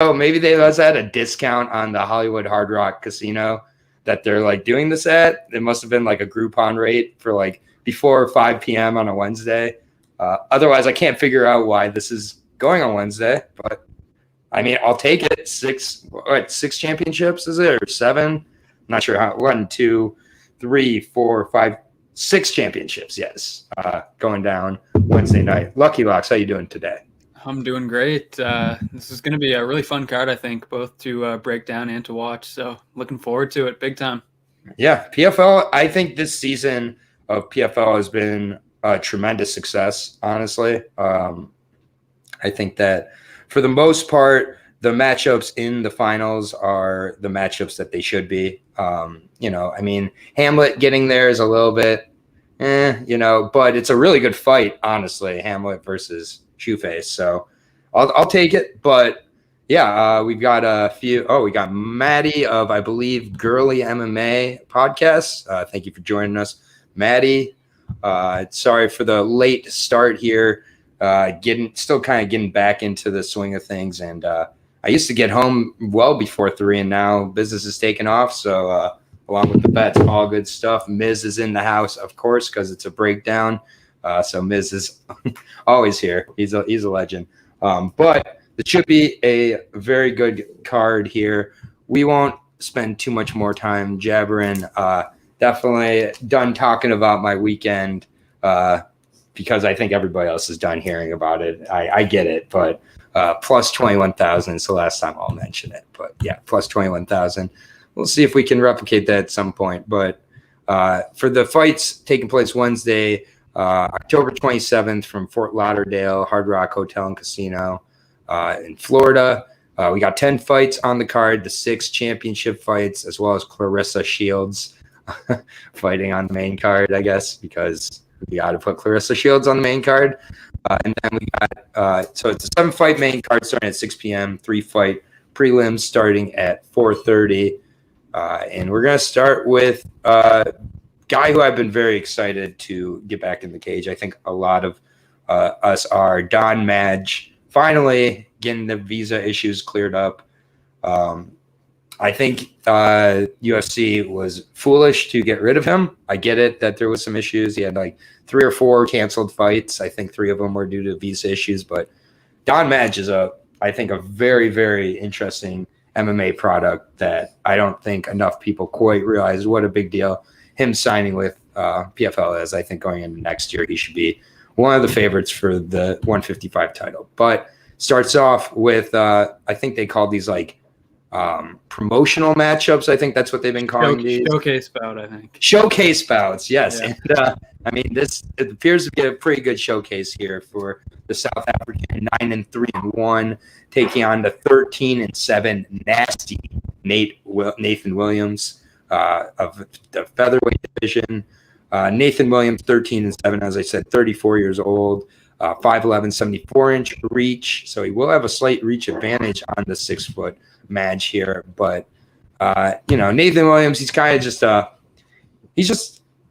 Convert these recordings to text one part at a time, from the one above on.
maybe they must have had a discount on the Hollywood Hard Rock Casino that they're like doing this at. It must have been like a Groupon rate for like before 5 p.m. on a Wednesday. Otherwise, I can't figure out why this is going on Wednesday. But I mean, I'll take it. Six championships is it or 7? I'm not sure how. 1, 2, 3, 4, 5, 6 championships. Yes, going down Wednesday night. Lucky Locks, how you doing today? I'm doing great. This is going to be a really fun card, I think, both to break down and to watch. So looking forward to it big time. Yeah, PFL, I think this season of PFL has been a tremendous success, honestly. I think that for the most part, the matchups in the finals are the matchups that they should be. I mean, Hamlet getting there is a little bit, but it's a really good fight, honestly, Hamlet versus Shoeface. So I'll take it. But yeah, we've got a few. Oh, we got Maddie of, I believe, Girly MMA podcast. Thank you for joining us, Maddie. Sorry for the late start here. Still kind of getting back into the swing of things. And I used to get home well before 3, and now business is taking off. So along with the bets, all good stuff. Miz is in the house, of course, because it's a breakdown. So Miz is always here. He's a legend. But it should be a very good card here. We won't spend too much more time jabbering. Definitely done talking about my weekend because I think everybody else is done hearing about it. I get it, but plus 21,000 is the last time I'll mention it. But yeah, plus 21,000. We'll see if we can replicate that at some point. But for the fights taking place Wednesday, October 27th from Fort Lauderdale Hard Rock Hotel and Casino in Florida. We got 10 fights on the card, the 6 championship fights, as well as Clarissa Shields fighting on the main card, I guess, because we got to put Clarissa Shields on the main card. And then we got, so it's a 7-fight main card starting at 6 p.m., 3-fight prelims starting at 4:30. And we're going to start with guy who I've been very excited to get back in the cage. I think a lot of us are. Don Madge finally getting the visa issues cleared up. I think UFC was foolish to get rid of him. I get it that there was some issues. He had like 3 or 4 canceled fights. I think 3 of them were due to visa issues. But Don Madge is I think a very, very interesting MMA product that I don't think enough people quite realize what a big deal him signing with PFL is. I think going into next year, he should be one of the favorites for the 155 title. But starts off with, I think they call these like promotional matchups. I think that's what they've been calling these. Showcase bout, I think. Showcase bouts, yes. Yeah. And I mean, it appears to be a pretty good showcase here for the South African 9-3-1, taking on the 13-7 nasty Nathan Williams of the featherweight division. Nathan Williams, 13-7, as I said, 34 years old, 5'11", 74-inch reach. So he will have a slight reach advantage on the 6-foot Madge here. But, Nathan Williams, he's kind of just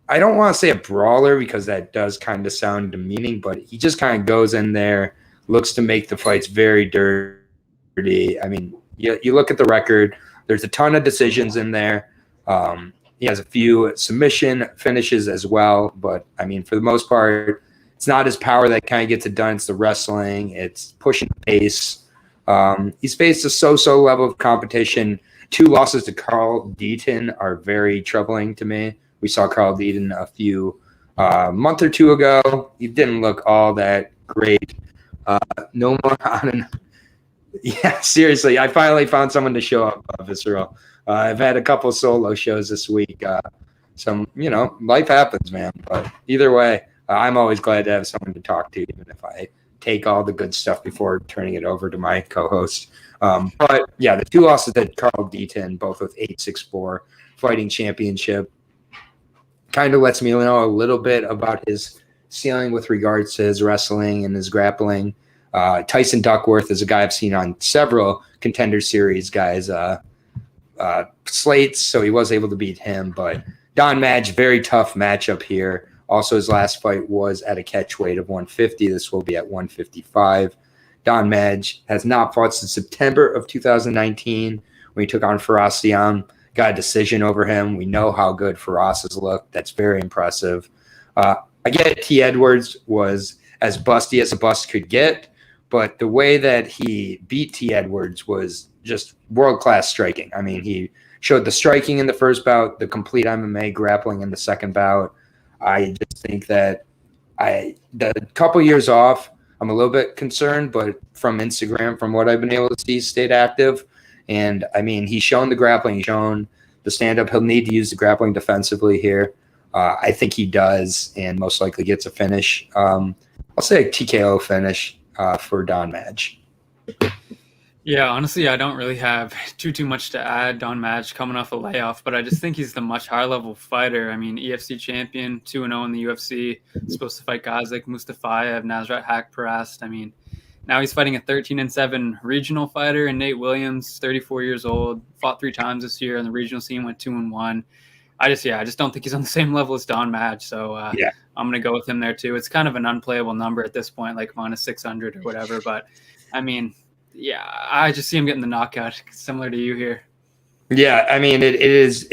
I don't want to say a brawler because that does kind of sound demeaning, but he just kind of goes in there, looks to make the fights very dirty. I mean, you look at the record, there's a ton of decisions in there. He has a few submission finishes as well, but I mean, for the most part, it's not his power that kind of gets it done. It's the wrestling. It's pushing the pace. He's faced a so-so level of competition. 2 losses to Carl Deaton are very troubling to me. We saw Carl Deaton a few month or 2 ago. He didn't look all that great. No more on. Yeah, seriously, I finally found someone to show up, Visceral. I've had a couple solo shows this week. Life happens, man. But either way, I'm always glad to have someone to talk to, even if I take all the good stuff before turning it over to my co-host. But yeah, the 2 losses to Carl Deaton, both with 8-6-4 fighting championship, kind of lets me know a little bit about his ceiling with regards to his wrestling and his grappling. Tyson Duckworth is a guy I've seen on several Contender Series guys slates, so he was able to beat him. But Don Madge, very tough matchup here. Also, his last fight was at a catch weight of 150. This will be at 155. Don Madge has not fought since September of 2019 when he took on Firas Siam. Got a decision over him. We know how good Firas has looked. That's very impressive. I get T. Edwards was as busty as a bust could get, but the way that he beat T. Edwards was just world-class striking. I mean, he showed the striking in the first bout, the complete MMA grappling in the second bout. I just think that the couple years off, I'm a little bit concerned, but from Instagram, from what I've been able to see, stayed active. And, I mean, he's shown the grappling. He's shown the stand-up. He'll need to use the grappling defensively here. I think he does, and most likely gets a finish. I'll say a TKO finish for Don Madge. Yeah, honestly, I don't really have too much to add. Don Madge coming off a layoff, but I just think he's the much higher level fighter. I mean, EFC champion, 2-0 in the UFC, supposed to fight Gazik, Mustafayev, Nasrat Haqparast. I mean, now he's fighting a 13-7 regional fighter in Nate Williams, 34 years old, fought 3 times this year on the regional scene, went 2-1. I just don't think he's on the same level as Don Madge. So I'm going to go with him there too. It's kind of an unplayable number at this point, like minus 600 or whatever. But I mean, yeah, I just see him getting the knockout, similar to you here. Yeah, I mean, it is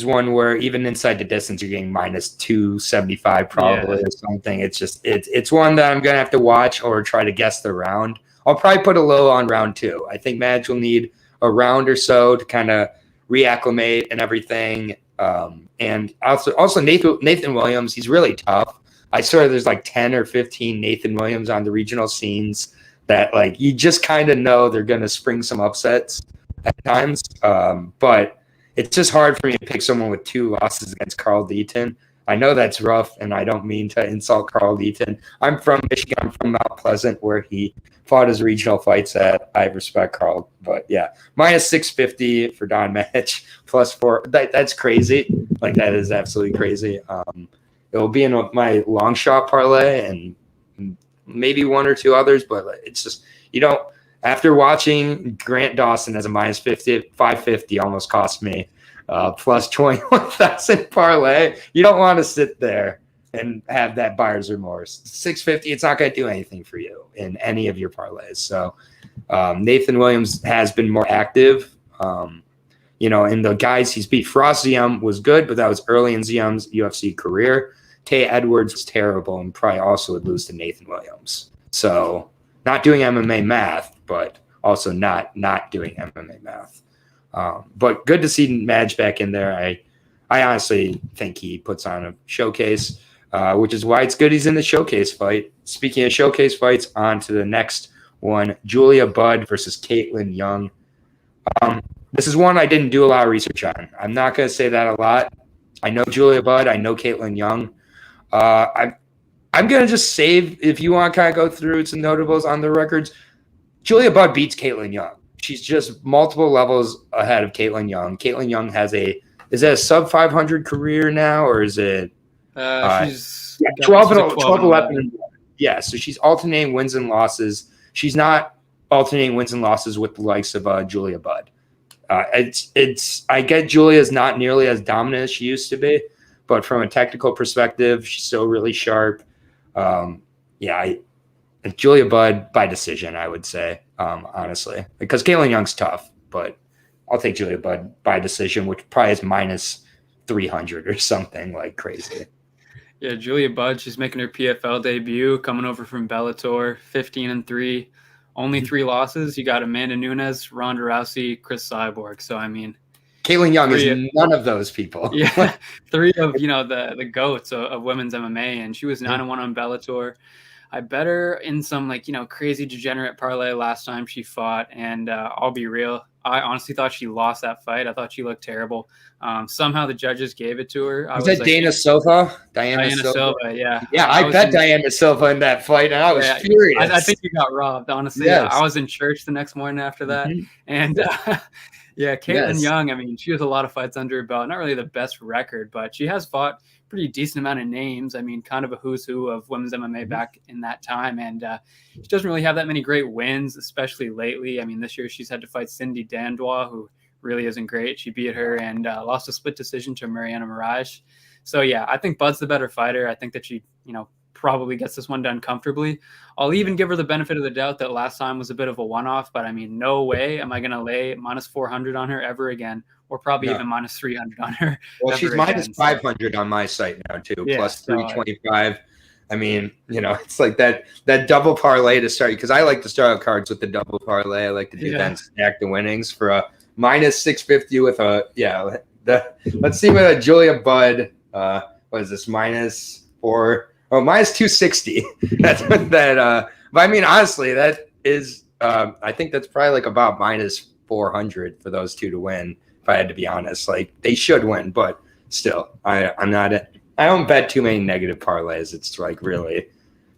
one where even inside the distance, you're getting minus 275 probably or something. It's just it's one that I'm gonna have to watch or try to guess the round. I'll probably put a low on round 2. I think Madge will need a round or so to kind of reacclimate and everything. And also Nathan Williams, he's really tough. I swear there's like 10 or 15 Nathan Williams on the regional scenes that like you just kind of know they're gonna spring some upsets at times, but it's just hard for me to pick someone with 2 losses against Carl Deaton. I know that's rough, and I don't mean to insult Carl Deaton. I'm from Michigan. I'm from Mount Pleasant, where he fought his regional fights at. I respect Carl, but yeah, minus 650 for Don Madge, plus 4. That's crazy. Like, that is absolutely crazy. It will be in my long shot parlay and maybe 1 or 2 others, but it's just, you don't. After watching Grant Dawson as a minus 550 almost cost me plus 21,000 parlay, you don't want to sit there and have that buyer's remorse. 650, it's not going to do anything for you in any of your parlays. So Nathan Williams has been more active. And the guys he's beat, Firas Siam was good, but that was early in Siam's UFC career. Tay Edwards was terrible and probably also would lose to Nathan Williams. So not doing MMA math, but also not doing MMA math. But good to see Madge back in there. I honestly think he puts on a showcase, which is why it's good he's in the showcase fight. Speaking of showcase fights, on to the next one, Julia Budd versus Kaitlin Young. This is one I didn't do a lot of research on. I'm not going to say that a lot. I know Julia Budd. I know Kaitlin Young. I'm going to just save, if you want to kind of go through some notables on the records. Julia Budd beats Kaitlin Young. She's just multiple levels ahead of Kaitlin Young. Kaitlin Young has is that a sub 500 career now, or is it? She's 12 and 11. Yeah, so she's alternating wins and losses. She's not alternating wins and losses with the likes of Julia Budd. I get Julia's not nearly as dominant as she used to be, but from a technical perspective, she's still really sharp. Julia Budd by decision, I would say, honestly, because Kaitlin Young's tough, but I'll take Julia Budd by decision, which probably is minus 300 or something like crazy. Yeah, Julia Budd, she's making her PFL debut, coming over from Bellator, 15-3, only 3 losses. You got Amanda Nunes, Ronda Rousey, Chris Cyborg. So I mean, Kaitlin Young is none of those people. Yeah, 3 of the goats of women's MMA, and she was 9-1 on Bellator. I bet her in some crazy degenerate parlay last time she fought, and I'll be real, I honestly thought she lost that fight. I thought she looked terrible. Somehow the judges gave it to her. Was that Diana Silva? Diana Silva, yeah. Yeah, I bet Diana Silva in that fight, and I was furious. I think you got robbed, honestly. Yes. I was in church the next morning after that, and Kaitlin Young, I mean, she has a lot of fights under her belt. Not really the best record, but she has fought pretty decent amount of names. I mean, kind of a who's who of women's MMA back in that time. And she doesn't really have that many great wins, especially lately. I mean, this year she's had to fight Cindy Dandois, who really isn't great. She beat her and lost a split decision to Mariana Mirage. So, yeah, I think Bud's the better fighter. I think that she, probably gets this one done comfortably. I'll even give her the benefit of the doubt that last time was a bit of a one-off, but I mean, no way am I going to lay minus 400 on her ever again, or probably even minus 300 on her. Well, she's minus 500 on my site now too, plus 325. I mean, it's like that double parlay to start, because I like to start out cards with the double parlay. I like to do then stack the winnings for a minus 650 with let's see what a Julia Budd, what is this, minus 260. That's what that, but I mean, honestly, that is, I think that's probably like about minus 400 for those two to win, if I had to be honest. Like, they should win, but still, I don't bet too many negative parlays. It's like really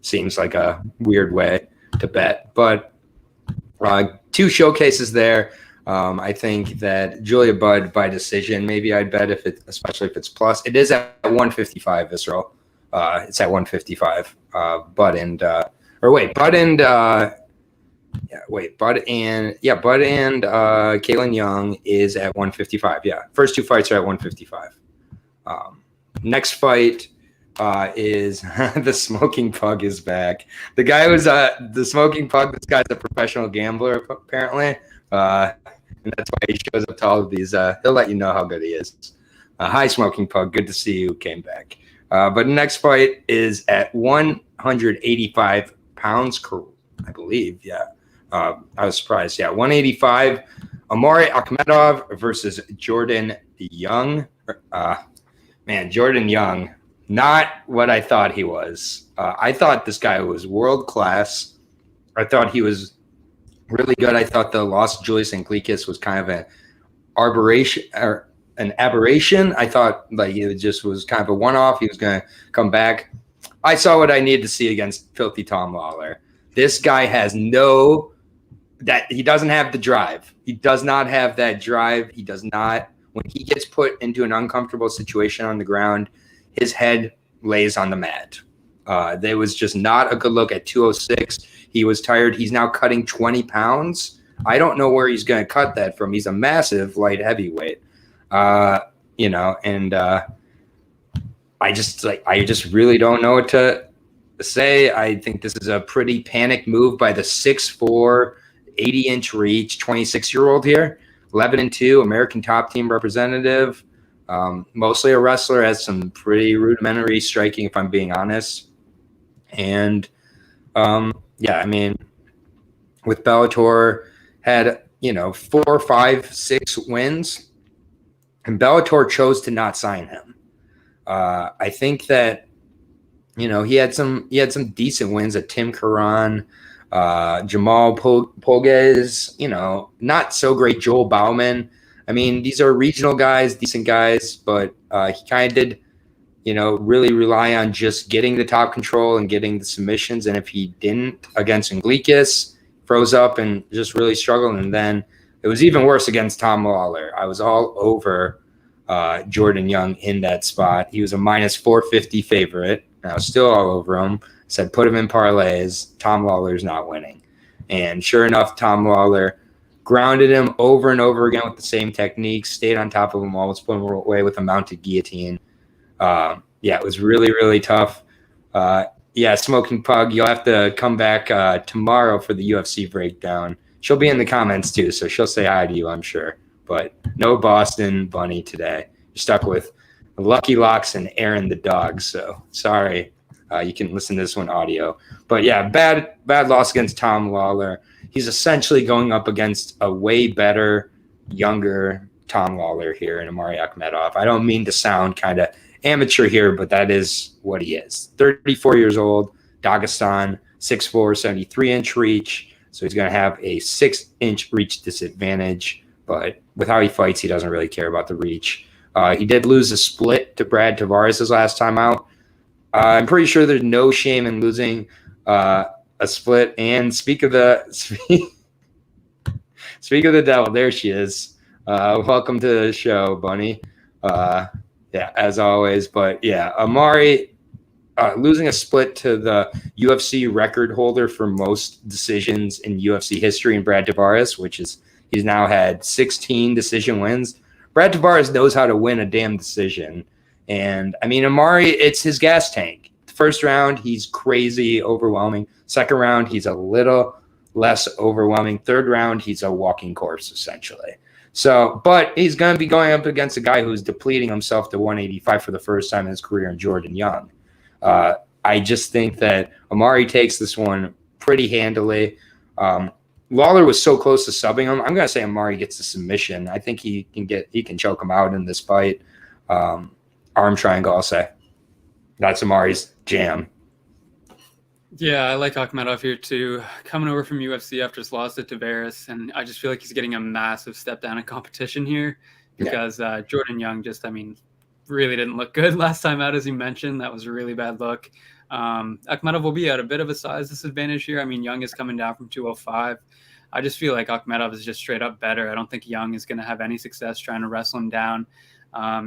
seems like a weird way to bet. But two showcases there. I think that Julia Budd by decision, maybe I'd bet especially if it's plus. It is at 155, Visceral. It's at 155. Budd and Kaitlin Young is at 155. Yeah, first two fights are at 155. Next fight is the Smoking Pug is back. The guy was the Smoking Pug. This guy's a professional gambler apparently, and that's why he shows up to all of these. He'll let you know how good he is. Hi, Smoking Pug. Good to see you. Came back. But next fight is at 185 pounds, I believe. Yeah. I was surprised. Yeah, 185. Omari Akhmedov versus Jordan Young. Jordan Young, not what I thought he was. I thought this guy was world class. I thought he was really good. I thought the loss of Julius Anglickas was kind of an aberration. I thought like it just was kind of a one-off. He was going to come back. I saw what I needed to see against Filthy Tom Lawler. This guy has he doesn't have the drive. He does not have that drive. He does not. When he gets put into an uncomfortable situation on the ground, his head lays on the mat. There was just not a good look at 206. He was tired. He's now cutting 20 pounds. I don't know where he's going to cut that from. He's a massive light heavyweight, I just really don't know what to say. I think this is a pretty panic move by the 6'4", 80-inch reach, 26-year-old here. 11-2, American top team representative, mostly a wrestler, has some pretty rudimentary striking, if I'm being honest. And I mean, with Bellator, had 4, 5, 6 wins, and Bellator chose to not sign him. I think that he had some decent wins at Tim Curran. Jamal Pogues, not so great. Joel Bauman. I mean, these are regional guys, decent guys, but he kind of did, really rely on just getting the top control and getting the submissions. And if he didn't against Anglickas, froze up and just really struggled. And then it was even worse against Tom Lawler. I was all over Jordan Young in that spot. He was a minus 450 favorite. And I was still all over him. Said put him in parlays. Tom Lawler's not winning. And sure enough, Tom Lawler grounded him over and over again with the same techniques, stayed on top of him, almost put him away with a mounted guillotine. It was really, really tough. Smoking Pug, you'll have to come back tomorrow for the UFC breakdown. She'll be in the comments too, so she'll say hi to you, I'm sure. But no Boston Bunny today. You're stuck with Lucky Locks and Aaron the dog, so sorry. You can listen to this one audio. But yeah, bad loss against Tom Lawler. He's essentially going up against a way better, younger Tom Lawler here in Omari Akhmedov. I don't mean to sound kind of amateur here, but that is what he is. 34 years old, Dagestan, 6'4", 73-inch reach. So he's going to have a 6-inch reach disadvantage. But with how he fights, he doesn't really care about the reach. He did lose a split to Brad Tavares his last time out. I'm pretty sure there's no shame in losing a split. And speak of the devil, there she is. Welcome to the show, Bunny. As always. But yeah, Omari losing a split to the UFC record holder for most decisions in UFC history, in Brad Tavares, he's now had 16 decision wins. Brad Tavares knows how to win a damn decision. And I mean, Omari, it's his gas tank. First round, he's crazy overwhelming. Second round, he's a little less overwhelming. Third round, he's a walking corpse, essentially. So, but he's going to be going up against a guy who's depleting himself to 185 for the first time in his career in Jordan Young. I just think that Omari takes this one pretty handily. Lawler was so close to subbing him. I'm going to say Omari gets the submission. I think he can choke him out in this fight. Arm triangle, I'll say. That's Omari's jam. Yeah, I like Akhmedov here too. Coming over from UFC after his loss to Tavares, and I just feel like he's getting a massive step down in competition here because Jordan Young just, really didn't look good last time out, as you mentioned. That was a really bad look. Akhmedov will be at a bit of a size disadvantage here. Young is coming down from 205. I just feel like Akhmedov is just straight up better. I don't think Young is going to have any success trying to wrestle him down.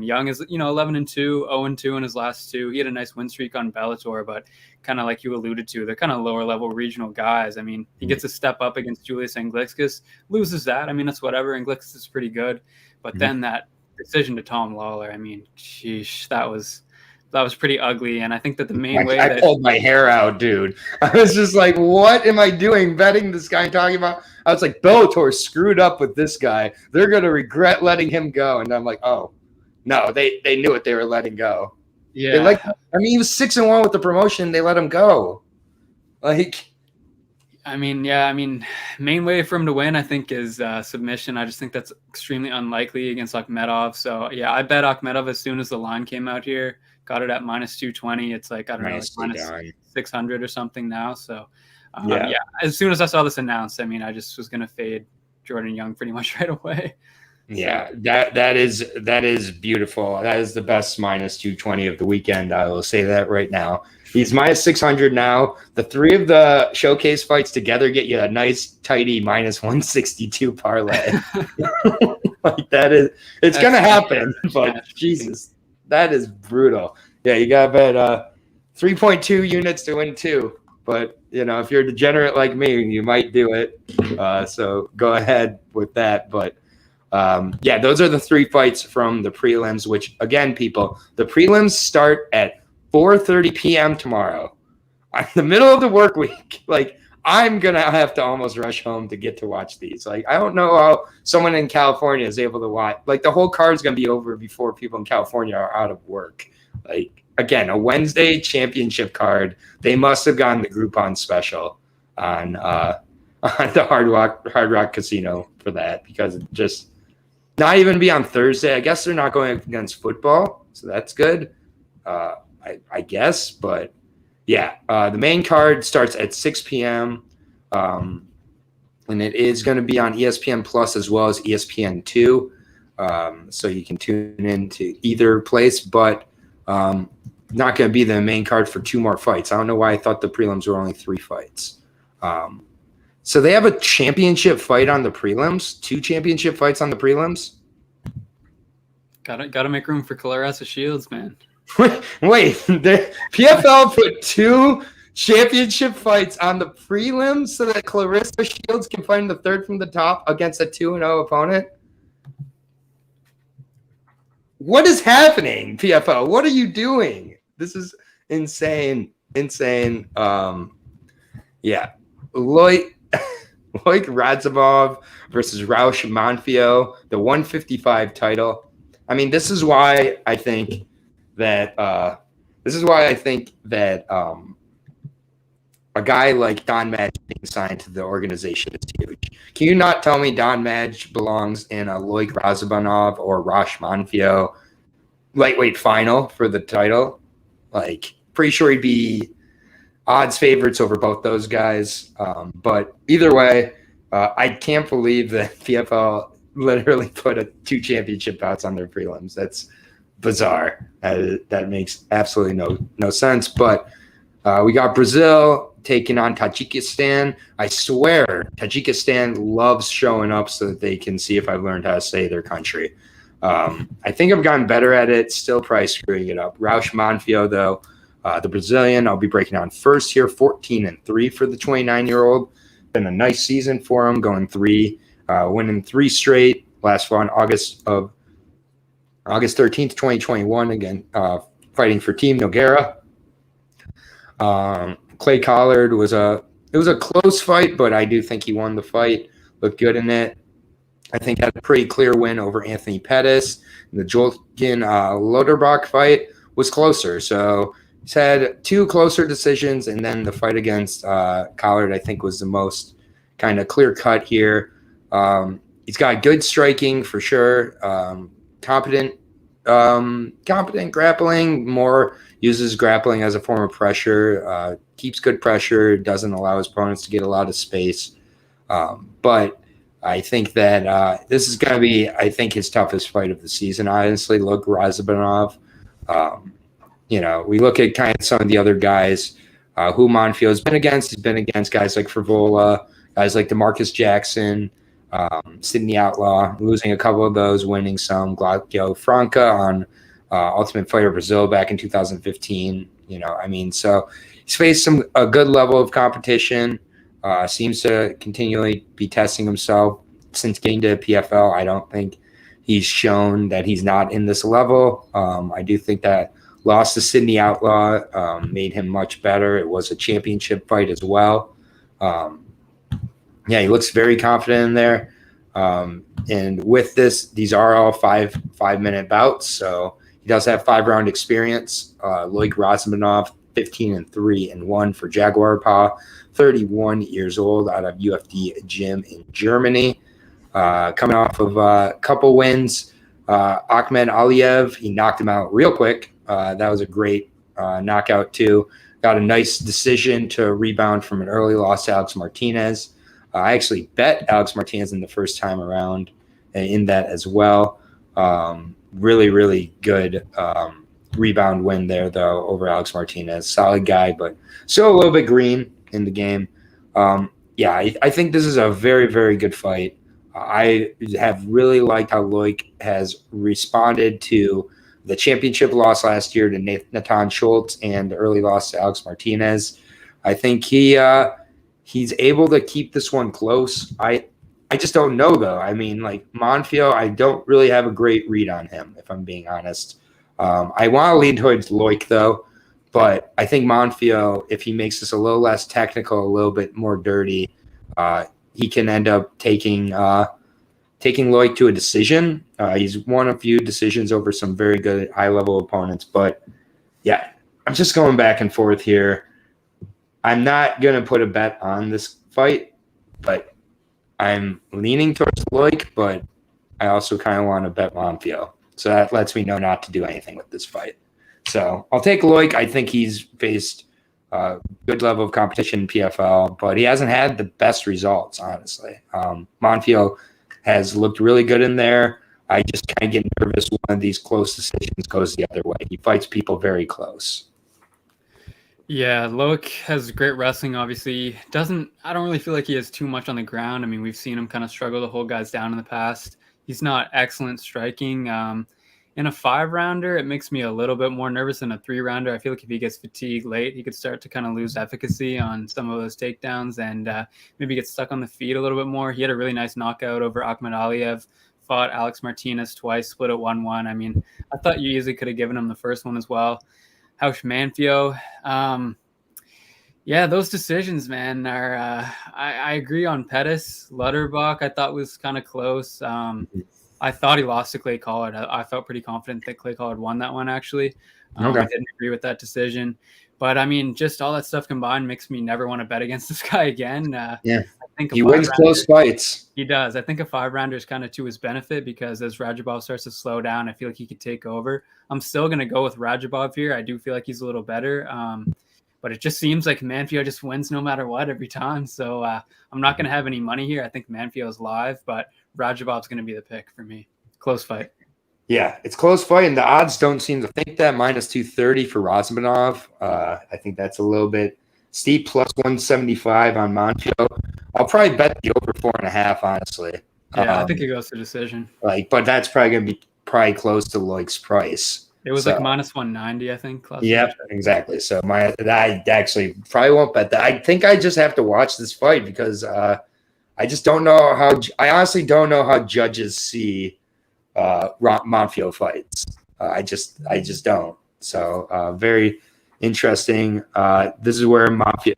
Young is, 11-2, 0-2 in his last two. He had a nice win streak on Bellator, but kind of like you alluded to, they're kind of lower level regional guys. He gets a step up against Julius Anglixkis, loses that. That's whatever. Anglixkis is pretty good, but then that decision to Tom Lawler, sheesh, that was pretty ugly. And I think that the main way I pulled my hair out, dude. I was just like, what am I doing betting this guy talking about? I was like, Bellator screwed up with this guy. They're going to regret letting him go. And I'm like, oh, no, they knew what they were letting go. Yeah. He was 6-1 with the promotion. They let him go. Main way for him to win, I think, is submission. I just think that's extremely unlikely against Akhmedov. So, yeah, I bet Akhmedov as soon as the line came out here. Got it at minus 220. It's like, minus 600 or something now. So, as soon as I saw this announced, I just was going to fade Jordan Young pretty much right away. Yeah, that is beautiful. That is the best minus 220 of the weekend. I will say that right now. He's minus 600 now. The three of the showcase fights together get you a nice, tidy minus 162 parlay. It's going to happen, but Jesus, that is brutal. Yeah, you got to bet 3.2 units to win 2. But, if you're a degenerate like me, you might do it. So go ahead with that. But, those are the 3 fights from the prelims, which, again, people, the prelims start at 4:30 p.m. tomorrow. In the middle of the work week, I'm going to have to almost rush home to get to watch these. I don't know how someone in California is able to watch. The whole card's going to be over before people in California are out of work. Again, a Wednesday championship card. They must have gotten the Groupon special on the Hard Rock Casino for that, because it just not even be on Thursday. I guess they're not going against football, so that's good. I guess, but yeah, the main card starts at 6 p.m. And it is going to be on ESPN Plus as well as ESPN2. So you can tune in to either place, but not going to be the main card for 2 more fights. I don't know why I thought the prelims were only 3 fights. So they have a championship fight on the prelims, 2 championship fights on the prelims. Gotta make room for Clarissa Shields, man. Wait, the PFL put 2 championship fights on the prelims so that Clarissa Shields can find the third from the top against a 2-0 opponent? What is happening, PFL? What are you doing? This is insane. Yeah. Loic Rajabov versus Raush Manfio, the 155 title. This is why I think that a guy like Don Madge being signed to the organization is huge. Can you not tell me Don Madge belongs in a Loic Rajabov or Raush Manfio lightweight final for the title? Pretty sure he'd be odds favorites over both those guys. But either way, I can't believe that PFL literally put 2 championship bouts on their prelims. That's bizarre. That makes absolutely no sense. But we got Brazil taking on Tajikistan. I swear Tajikistan loves showing up so that they can see if I've learned how to say their country. I think I've gotten better at it, still probably screwing it up. Raush Manfio, though, the Brazilian, I'll be breaking down first here, 14-3 for the 29-year-old. Been a nice season for him, going 3, winning 3 straight. Last one, August 13th, 2021, again, fighting for Team Nogueira. Clay Collard was a close fight, but I do think he won the fight. Looked good in it. I think had a pretty clear win over Anthony Pettis. The Jolkin Loderbach fight was closer. So he's had 2 closer decisions, and then the fight against Collard, I think, was the most kind of clear cut here. He's got good striking for sure. Competent grappling. More uses grappling as a form of pressure. Keeps good pressure. Doesn't allow his opponents to get a lot of space. But I think that this is going to be, I think, his toughest fight of the season. Honestly, look, Rajabov. We look at kind of some of the other guys who Manfio has been against. He's been against guys like Frivola, guys like DeMarcus Jackson, Sidney Outlaw, losing a couple of those, winning some. Glaucio Franca on Ultimate Fighter Brazil back in 2015. So he's faced a good level of competition. Seems to continually be testing himself since getting to PFL. I don't think he's shown that he's not in this level. I do think that loss to Sidney Outlaw made him much better. It was a championship fight as well. He looks very confident in there. And with this, these are all five-minute bouts. So he does have 5-round experience. Loik Razmanov, 15-3-1 for Jaguar Paw, 31 years old, out of UFD Gym in Germany. Coming off of a couple wins. Ahmed Aliyev, he knocked him out real quick. That was a great knockout too. Got a nice decision to rebound from an early loss to Alex Martinez. I actually bet Alex Martinez in the first time around in that as well. Really, really good rebound win there, though, over Alex Martinez. Solid guy, but still a little bit green in the game. I think this is a very, very good fight. I have really liked how Loik has responded to the championship loss last year to Nathan Schultz and the early loss to Alex Martinez. I think he's able to keep this one close. I just don't know, though. I mean, like Manfio, I don't really have a great read on him, if I'm being honest. I want to lean towards Loik, though, but I think Manfio, if he makes this a little less technical, a little bit more dirty, he can end up taking Loik to a decision. He's won a few decisions over some very good high-level opponents, but yeah, I'm just going back and forth here. I'm not going to put a bet on this fight, but I'm leaning towards Loik, but I also kind of want to bet Manfio. So that lets me know not to do anything with this fight. So I'll take Loik. I think he's faced a good level of competition in PFL, but he hasn't had the best results, honestly. Manfio has looked really good in there. I just kind of get nervous one of these close decisions goes the other way. He fights people very close. Yeah, Loik has great wrestling, obviously. I don't really feel like he has too much on the ground. I mean, we've seen him kind of struggle to hold guys down in the past. He's not excellent striking. In a 5-rounder, it makes me a little bit more nervous than a 3-rounder. I feel like if he gets fatigued late, he could start to kind of lose efficacy on some of those takedowns and maybe get stuck on the feet a little bit more. He had a really nice knockout over Ahmed Aliyev, fought Alex Martinez twice, split it 1-1. I mean, I thought you easily could have given him the first one as well. How's Manfio? Those decisions, man, are I agree on Pettis. Lutterbach, I thought was kind of close. I thought he lost to Clay Collard. I felt pretty confident that Clay Collard won that one, actually. Okay. I didn't agree with that decision. But, I mean, just all that stuff combined makes me never want to bet against this guy again. I think he wins close fights. He does. I think a 5-rounder is kind of to his benefit because as Rajabov starts to slow down, I feel like he could take over. I'm still going to go with Rajabov here. I do feel like he's a little better. But it just seems like Manfio just wins no matter what every time. So I'm not going to have any money here. I think Manfio is live, but Rajabov's going to be the pick for me. Close fight. Yeah, it's close fight, and the odds don't seem to think that. -230 for Razmanov. I think that's a little bit steep. +175 on Manfio. I'll probably bet the over 4.5, honestly. Yeah, I think it goes to decision. But that's probably going to be close to Loik's price. It was like -190, I think. Yep, exactly. So I actually probably won't bet that. I think I just have to watch this fight because I just don't know how. I honestly don't know how judges see Manfio fights. I just don't. So very, interesting. This is where Manfio.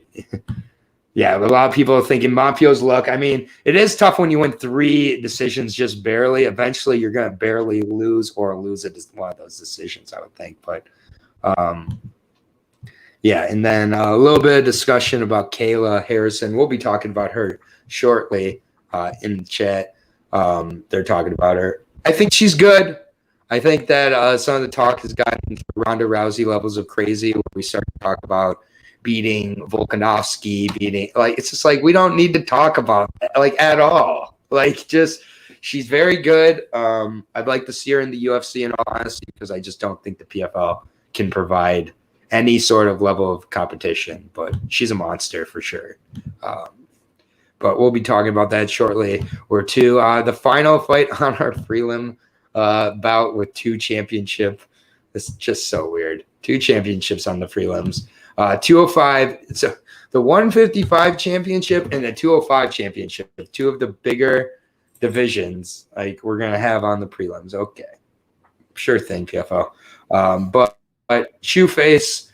Yeah, a lot of people are thinking Manfio's luck. I mean, it is tough when you win 3 decisions just barely. Eventually, you're going to barely lose or lose one of those decisions, I would think. But yeah, and then a little bit of discussion about Kayla Harrison. We'll be talking about her shortly in the chat. They're talking about her. I think she's good. I think that some of the talk has gotten to Ronda Rousey levels of crazy where we start to talk about beating Volkanovski, it's just like we don't need to talk about that, like at all. Like just she's very good. I'd like to see her in the UFC in all honesty because I just don't think the PFL can provide any sort of level of competition, but she's a monster for sure. But we'll be talking about that shortly. We're to the final fight on our prelim bout with 2 championship. It's just so weird. 2 championships on the prelims. 205. So the 155 championship and the 205 championship, 2 of the bigger divisions, like we're gonna have on the prelims. Okay, sure thing, PFL. But Shoeface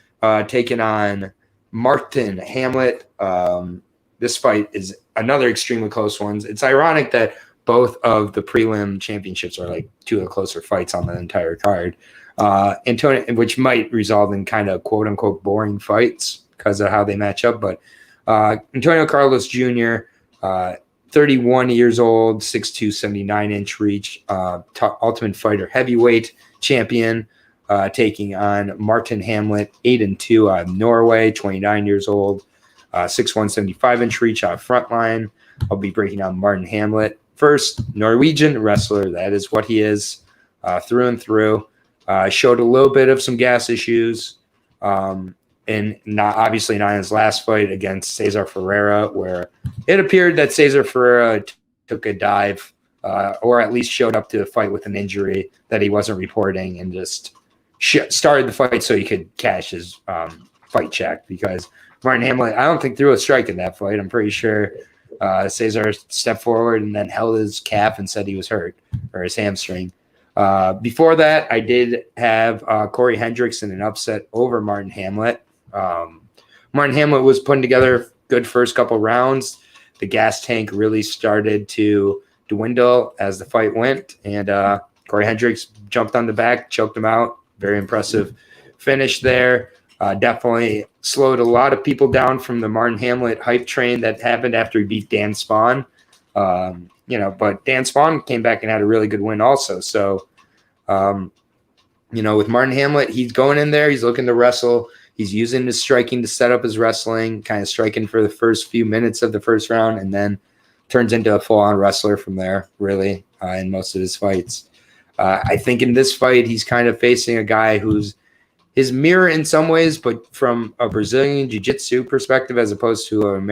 taking on Martin Hamlet. This fight is another extremely close one. It's ironic that both of the prelim championships are like 2 of the closer fights on the entire card. Antonio, which might result in kind of quote unquote boring fights because of how they match up. But Antonio Carlos Jr., 31 years old, 6'2", 79-inch reach, Ultimate Fighter heavyweight champion, taking on Martin Hamlet, 8-2 out of Norway, 29 years old, 6'1", 75-inch reach out frontline. I'll be breaking down Martin Hamlet first. Norwegian wrestler, that is what he is, through and through. Showed a little bit of some gas issues, and not in his last fight against Cesar Ferreira, where it appeared that Cesar Ferreira took a dive, or at least showed up to the fight with an injury that he wasn't reporting, and just started the fight so he could cash his fight check. Because Martin Hamlet, I don't think threw a strike in that fight. I'm pretty sure Cesar stepped forward and then held his calf and said he was hurt, or his hamstring. Before that, I did have Corey Hendricks in an upset over Martin Hamlet. Martin Hamlet was putting together good first couple rounds. The gas tank really started to dwindle as the fight went, and Corey Hendricks jumped on the back, choked him out. Very impressive finish there. Definitely slowed a lot of people down from the Martin Hamlet hype train that happened after he beat Dan Spawn. But Dan Spawn came back and had a really good win also. So, with Martin Hamlet, he's going in there. He's looking to wrestle. He's using his striking to set up his wrestling, kind of striking for the first few minutes of the first round, and then turns into a full-on wrestler from there, really, in most of his fights. I think in this fight, he's kind of facing a guy who's his mirror in some ways, but from a Brazilian jiu-jitsu perspective as opposed to an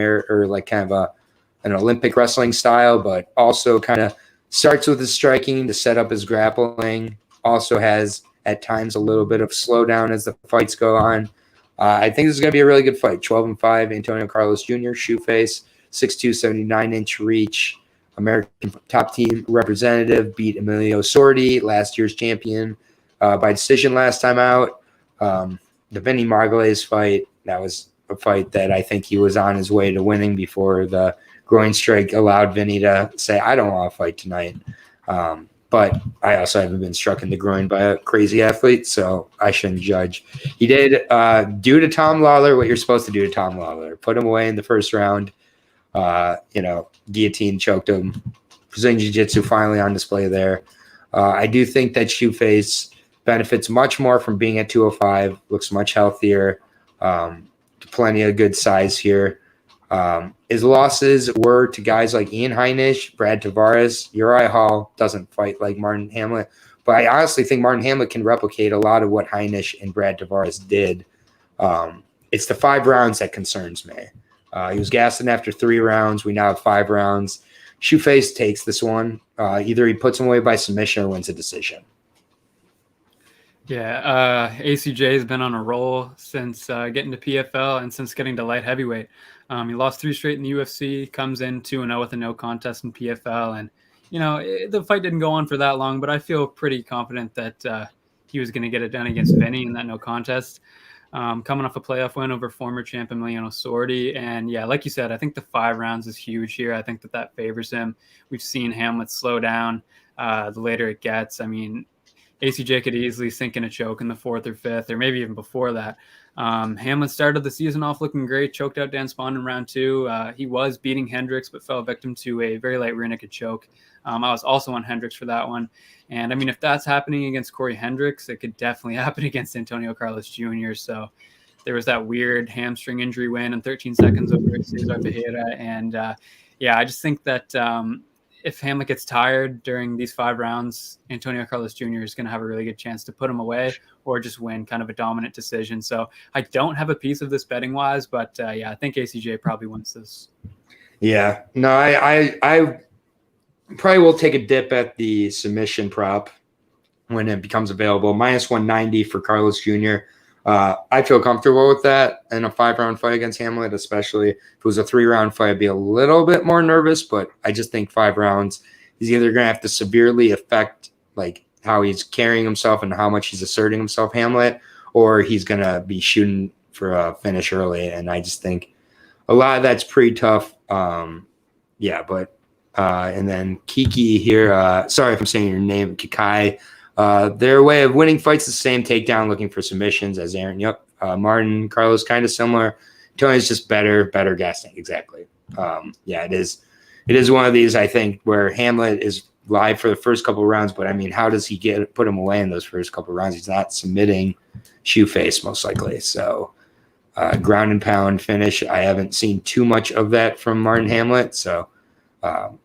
Olympic wrestling style, but also kind of starts with his striking to set up his grappling. Also has at times a little bit of slowdown as the fights go on. I think this is going to be a really good fight. 12-5, Antonio Carlos Jr., Shoeface, 6'2", 79-inch reach, American top team representative, beat Emilio Sordi, last year's champion, by decision last time out. The Vinny Margulies fight, that was a fight that I think he was on his way to winning before the groin strike allowed Vinny to say, I don't want to fight tonight. But I also haven't been struck in the groin by a crazy athlete, so I shouldn't judge. He did do to Tom Lawler what you're supposed to do to Tom Lawler. Put him away in the first round. Guillotine choked him. Brazilian Jiu-Jitsu finally on display there. I do think that Shoeface benefits much more from being at 205. Looks much healthier. Plenty of good size here. His losses were to guys like Ian Heinisch, Brad Tavares. Uriah Hall doesn't fight like Martin Hamlet, but I honestly think Martin Hamlet can replicate a lot of what Heinisch and Brad Tavares did. It's the 5 rounds that concerns me. He was gassing after 3 rounds. We now have 5 rounds. Shoeface takes this one. Either he puts him away by submission or wins a decision. Yeah, ACJ has been on a roll since getting to PFL and since getting to light heavyweight. He lost 3 straight in the UFC, comes in 2-0 with a no contest in PFL. And, the fight didn't go on for that long, but I feel pretty confident that he was going to get it done against Vinny in that no contest. coming off a playoff win over former champ Emiliano Sordi. And yeah, like you said, I think the 5 rounds is huge here. I think that favors him. We've seen Hamlet slow down the later it gets. I mean, ACJ could easily sink in a choke in the 4th or 5th, or maybe even before that. Hamlet started the season off looking great, choked out Dan Spahn in round 2. He was beating Hendricks, but fell victim to a very light rear naked choke. I was also on Hendricks for that one. And I mean, if that's happening against Corey Hendricks, it could definitely happen against Antonio Carlos Jr. So there was that weird hamstring injury win in 13 seconds over Cesar Ferreira. And yeah, I just think that if Hamlet gets tired during these 5 rounds, Antonio Carlos Jr. is going to have a really good chance to put him away or just win kind of a dominant decision. So I don't have a piece of this betting wise, but yeah, I think ACJ probably wins this. Yeah, no, I probably will take a dip at the submission prop when it becomes available. Minus 190 for Carlos Jr. I feel comfortable with that in a 5-round fight against Hamlet, especially if it was a 3-round fight. I'd be a little bit more nervous, but I just think 5 rounds, he's either going to have to severely affect like how he's carrying himself and how much he's asserting himself, Hamlet, or he's going to be shooting for a finish early. And I just think a lot of that's pretty tough. Yeah, but and then Kiki here, sorry if I'm saying your name, Kikai. Their way of winning fights is the same, takedown, looking for submissions as Aaron. Yep. Martin, Carlos, kind of similar. Tony's just better gas tank. Exactly. Yeah, it is. It is one of these, I think, where Hamlet is live for the first couple of rounds, but I mean, how does he put him away in those first couple of rounds? He's not submitting shoe face, most likely. So ground and pound finish. I haven't seen too much of that from Martin Hamlet. So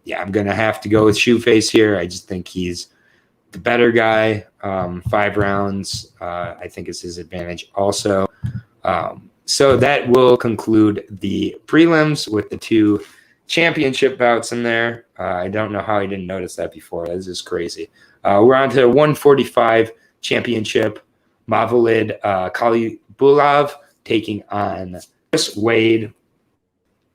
yeah, I'm going to have to go with shoe face here. I just think he's the better guy. 5 rounds, I think, is his advantage also. So that will conclude the prelims with the 2 championship bouts in there. I don't know how I didn't notice that before. This is crazy. We're on to the 145 championship. Mavlid Kalibulov taking on Chris Wade.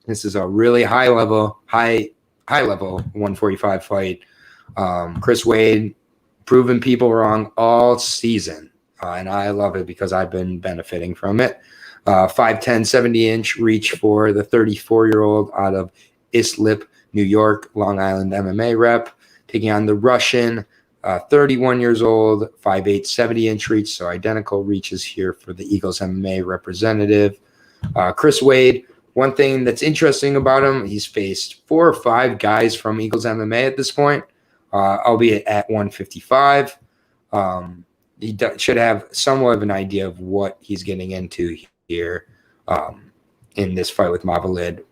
This is a really high level 145 fight. Chris Wade proving people wrong all season, and I love it because I've been benefiting from it. 5'10", 70-inch reach for the 34-year-old out of Islip, New York, Long Island MMA rep, taking on the Russian, 31 years old, 5'8", 70-inch reach, so identical reaches here for the Eagles MMA representative. Chris Wade, one thing that's interesting about him, he's faced 4 or 5 guys from Eagles MMA at this point, albeit at 155. He should have somewhat of an idea of what he's getting into here in this fight with Mavlid.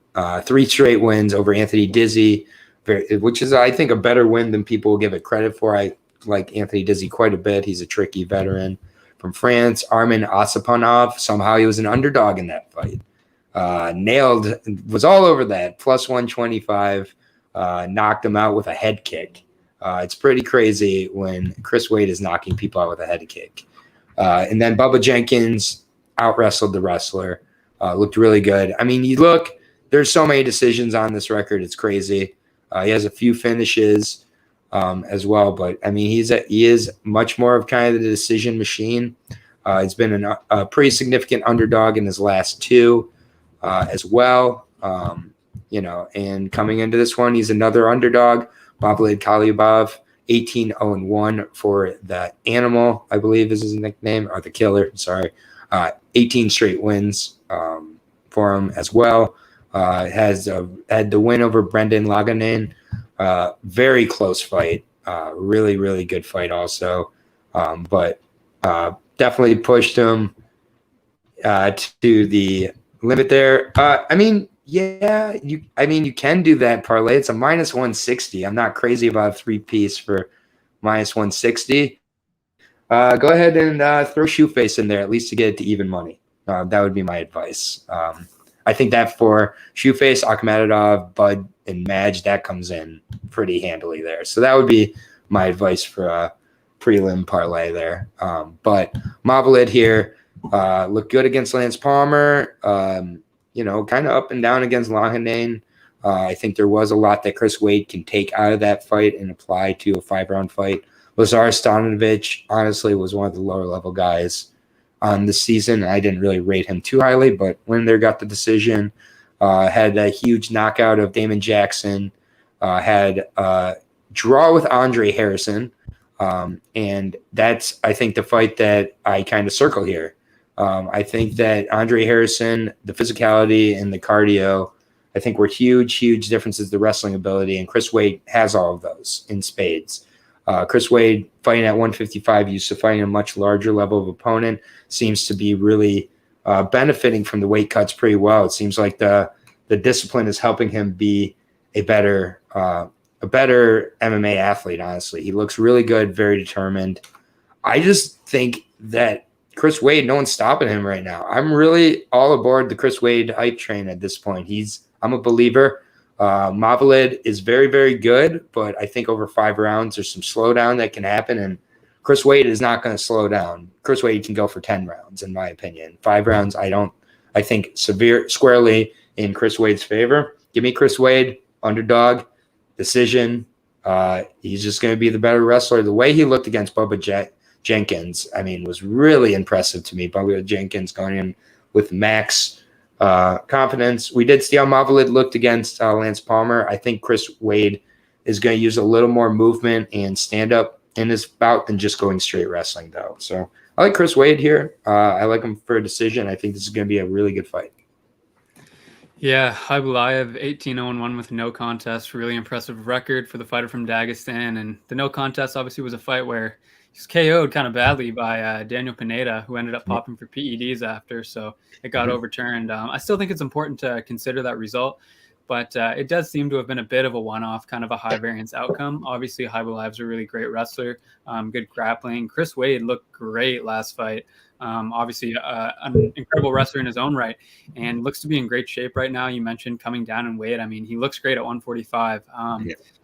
3 straight wins over Anthony Dizzy, which is, I think, a better win than people will give it credit for. I like Anthony Dizzy quite a bit. He's a tricky veteran from France. Armen Asipanov, somehow he was an underdog in that fight. Nailed, was all over that. Plus 125, knocked him out with a head kick. It's pretty crazy when Chris Wade is knocking people out with a head kick. And then Bubba Jenkins out-wrestled the wrestler. Looked really good. I mean, you look, there's so many decisions on this record. It's crazy. He has a few finishes as well. But, I mean, he is much more of kind of the decision machine. He's been a pretty significant underdog in his last 2 as well. And coming into this one, he's another underdog. Mavlid Kalibov, 18-0-1 for the Animal, I believe is his nickname, or the Killer, sorry. 18 straight wins for him as well. Has had the win over Brendan Laganen. Very close fight. Really, really good fight also. But definitely pushed him to the limit there. I mean, yeah, you can do that parlay. It's a minus 160. I'm not crazy about a 3-piece for minus 160. Go ahead and throw shoe face in there, at least to get it to even money. That would be my advice. I think that for shoe face, Akhmedov, Bud, and Madge, that comes in pretty handily there. So that would be my advice for a prelim parlay there. But Mavlid here looked good against Lance Palmer. Kind of up and down against Laganen. I think there was a lot that Chris Wade can take out of that fight and apply to a 5-round fight. Lazar Stanovic, honestly, was one of the lower-level guys on the season. I didn't really rate him too highly, but Winder got the decision. Had a huge knockout of Damon Jackson. Had a draw with Andre Harrison. And that's, I think, the fight that I kind of circle here. I think that Andre Harrison, the physicality and the cardio, I think were huge differences, the wrestling ability. And Chris Wade has all of those in spades. Chris Wade, fighting at 155, used to fighting a much larger level of opponent, seems to be really benefiting from the weight cuts pretty well. It seems like the discipline is helping him be a better MMA athlete, honestly. He looks really good, very determined. I just think that Chris Wade, no one's stopping him right now. I'm really all aboard the Chris Wade hype train at this point. I'm a believer. Mavlid is very, very good, but I think over 5 rounds, there's some slowdown that can happen, and Chris Wade is not going to slow down. Chris Wade can go for 10 rounds, in my opinion. 5 rounds, I think squarely in Chris Wade's favor. Give me Chris Wade, underdog, decision. He's just going to be the better wrestler. The way he looked against Bubba Jenkins, I mean, was really impressive to me. Bubba Jenkins going in with max confidence. We did see how Mavlid looked against Lance Palmer. I think Chris Wade is going to use a little more movement and stand up in this bout than just going straight wrestling, though. So I like Chris Wade here. I like him for a decision. I think this is going to be a really good fight. Yeah, Khaibulaev 18-0-1 with no contest. Really impressive record for the fighter from Dagestan. And the no contest obviously was a fight where he was KO'd kind of badly by Daniel Pineda, who ended up popping for PEDs after. So it got overturned. I still think it's important to consider that result, but it does seem to have been a bit of a one-off, kind of a high variance outcome. Obviously, Khaibulaev's a really great wrestler, good grappling. Chris Wade looked great last fight. Obviously, an incredible wrestler in his own right, and looks to be in great shape right now. You mentioned coming down in weight. I mean, he looks great at 145.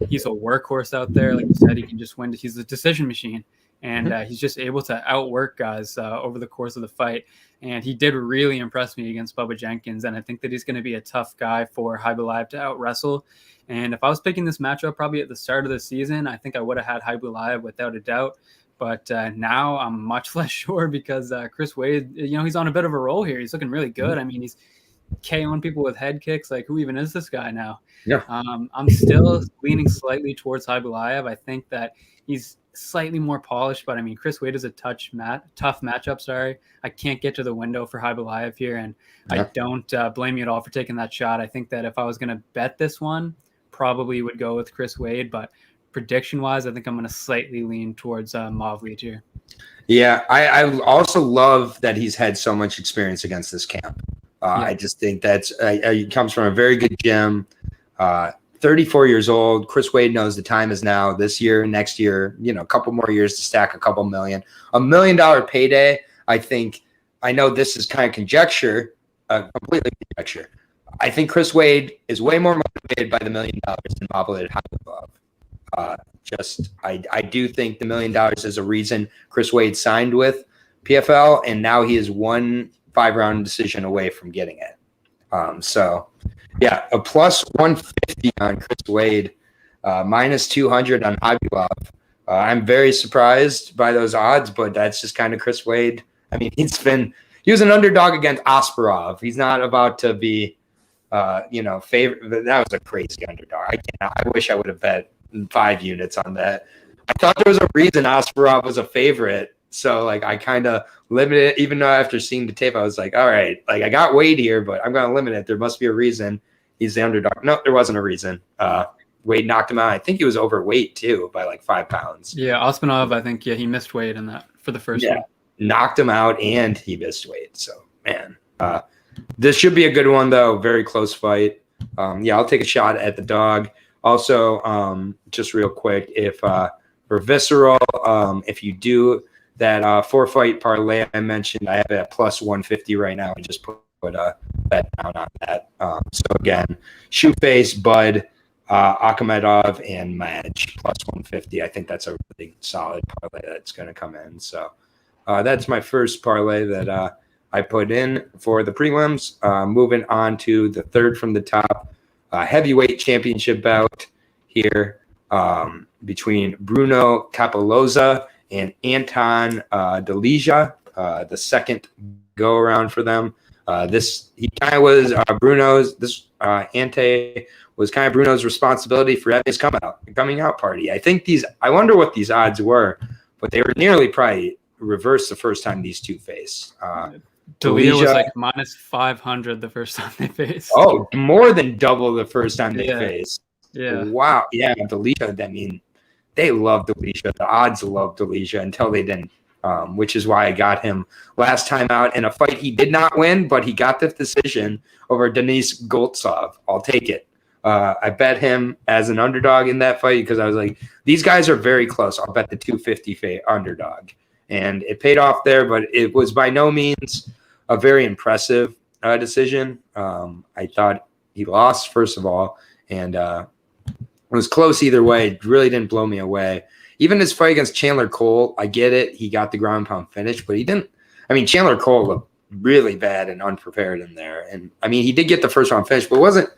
He's a workhorse out there. Like you said, he can just win. He's a decision machine, and he's just able to outwork guys over the course of the fight. And he did really impress me against Bubba Jenkins, and I think that he's going to be a tough guy for Khaibulaev to out-wrestle. And if I was picking this matchup probably at the start of the season, I think I would have had Khaibulaev without a doubt. But now I'm much less sure because Chris Wade, he's on a bit of a roll here. He's looking really good. I mean, he's KOing people with head kicks. Like, who even is this guy now? Yeah. I'm still leaning slightly towards Khaibulaev. I think that he's slightly more polished, but I mean, Chris Wade is a tough matchup. Sorry, I can't get to the window for Khaibulaev here, and I don't blame you at all for taking that shot. I think that if I was going to bet this one, probably would go with Chris Wade, but prediction-wise, I think I'm going to slightly lean towards Mavlid here. Yeah, I also love that he's had so much experience against this camp. I just think he comes from a very good gym. 34 years old. Chris Wade knows the time is now. This year, next year, a couple more years to stack a couple million. $1 million payday, I know this is kind of conjecture, completely conjecture. I think Chris Wade is way more motivated by the $1 million than Mavlid Khaibulaev. I do think the $1 million is a reason Chris Wade signed with PFL, and now he is 1 5-round decision away from getting it. A plus 150 on Chris Wade, minus 200 on Khaibulaev. I'm very surprised by those odds, but that's just kind of Chris Wade. I mean, he was an underdog against Asparov. He's not about to be, favorite. That was a crazy underdog. I wish I would have bet 5 units on that. I thought there was a reason Asparov was a favorite. So, I kind of limited it, even though after seeing the tape, I was like, all right, I got Wade here, but I'm going to limit it. There must be a reason he's the underdog. No, there wasn't a reason. Wade knocked him out. I think he was overweight, too, by 5 pounds. Yeah, Osmanov, I think, he missed weight in that for the first one. Knocked him out, and he missed weight. So, man, this should be a good one, though. Very close fight. I'll take a shot at the dog. Also, just real quick, if for Visceral, if you do that 4-fight parlay I mentioned, I have it at plus 150 right now. I just put a bet down on that. So again, Shoeface, Bud, Akhmedov, and Madge plus 150. I think that's a really solid parlay that's going to come in. So that's my first parlay that I put in for the prelims. Moving on to the third from the top, heavyweight championship bout here between Bruno Cappelozza and Anton Delija. the second go around for them. He kind of was Bruno's. This Ante was kind of Bruno's responsibility for having his coming out party. I wonder what these odds were, but they were nearly probably reversed the first time these two faced. Delija was like minus 500 the first time they faced. Oh, more than double the first time they faced. Yeah. Wow. Yeah, Delija. I mean, they love Delija. The odds love Delija until they didn't. Which is why I got him last time out in a fight he did not win, but he got the decision over Denis Goltsov. I'll take it. I bet him as an underdog in that fight because I was like, these guys are very close. I'll bet the 250 underdog. And it paid off there, but it was by no means a very impressive decision. I thought he lost, first of all, and it was close either way. It really didn't blow me away. Even his fight against Chandler Cole, I get it. He got the ground pound finish, but he didn't. I mean, Chandler Cole looked really bad and unprepared in there. And, I mean, he did get the first round finish, but it wasn't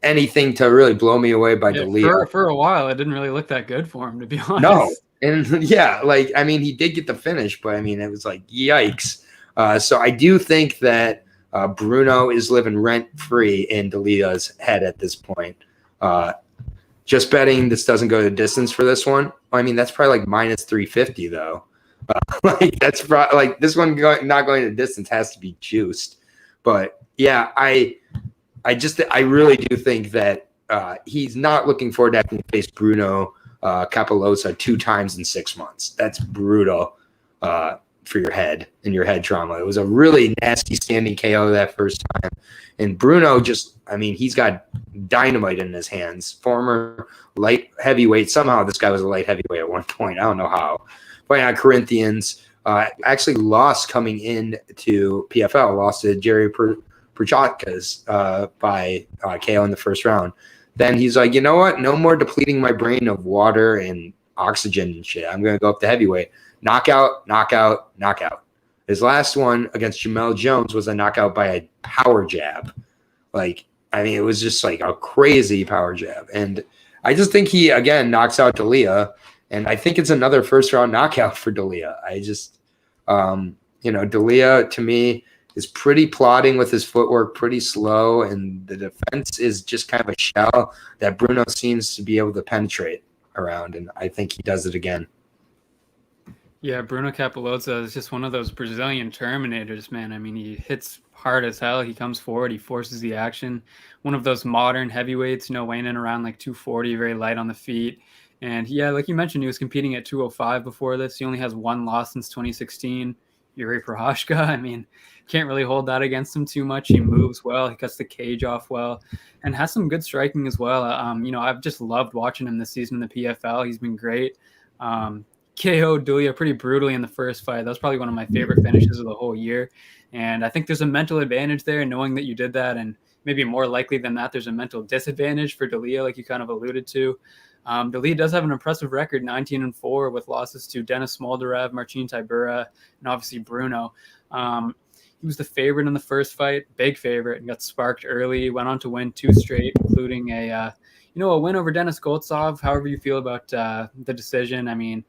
anything to really blow me away by Delija. For a while, it didn't really look that good for him, to be honest. No. And, yeah, like, I mean, he did get the finish, but, I mean, it was like, yikes. So I do think that Bruno is living rent-free in Delia's head at this point. Just betting this doesn't go the distance for this one. I mean, that's probably like minus 350 though. Like that's probably like this one not going the distance has to be juiced. But yeah, I really do think that he's not looking forward to having to face Bruno Cappelozza 2 times in 6 months. That's brutal for your head and your head trauma. It was a really nasty standing KO that first time. And Bruno he's got dynamite in his hands. Former light heavyweight. Somehow this guy was a light heavyweight at one point. I don't know how. Fighting on Corinthians. Actually lost coming into PFL. Lost to Jerry Prochazkas by KO in the first round. Then he's like, you know what? No more depleting my brain of water and oxygen and shit. I'm going to go up to heavyweight. Knockout, knockout, knockout. His last one against Jamel Jones was a knockout by a power jab. Like, I mean, it was just like a crazy power jab. And I just think he, again, knocks out Delija. And I think it's another first-round knockout for Delija. I just, Delija, to me, is pretty plodding with his footwork, pretty slow. And the defense is just kind of a shell that Bruno seems to be able to penetrate around. And I think he does it again. Yeah, Bruno Cappelozza is just one of those Brazilian Terminators, man. I mean, he hits hard as hell. He comes forward. He forces the action. One of those modern heavyweights, weighing in around like 240, very light on the feet. And yeah, like you mentioned, he was competing at 205 before this. He only has 1 loss since 2016. Yuri Prochazka, I mean, can't really hold that against him too much. He moves well. He cuts the cage off well and has some good striking as well. I've just loved watching him this season in the PFL. He's been great. KO'd Delija pretty brutally in the first fight. That was probably one of my favorite finishes of the whole year. And I think there's a mental advantage there knowing that you did that. And maybe more likely than that, there's a mental disadvantage for Delija, like you kind of alluded to. Delija does have an impressive record, 19-4, with losses to Denis Moldarev, Marcin Tybura, and obviously Bruno. He was the favorite in the first fight, big favorite, and got sparked early. Went on to win 2 straight, including a win over Denis Goltsov. However you feel about the decision, I mean,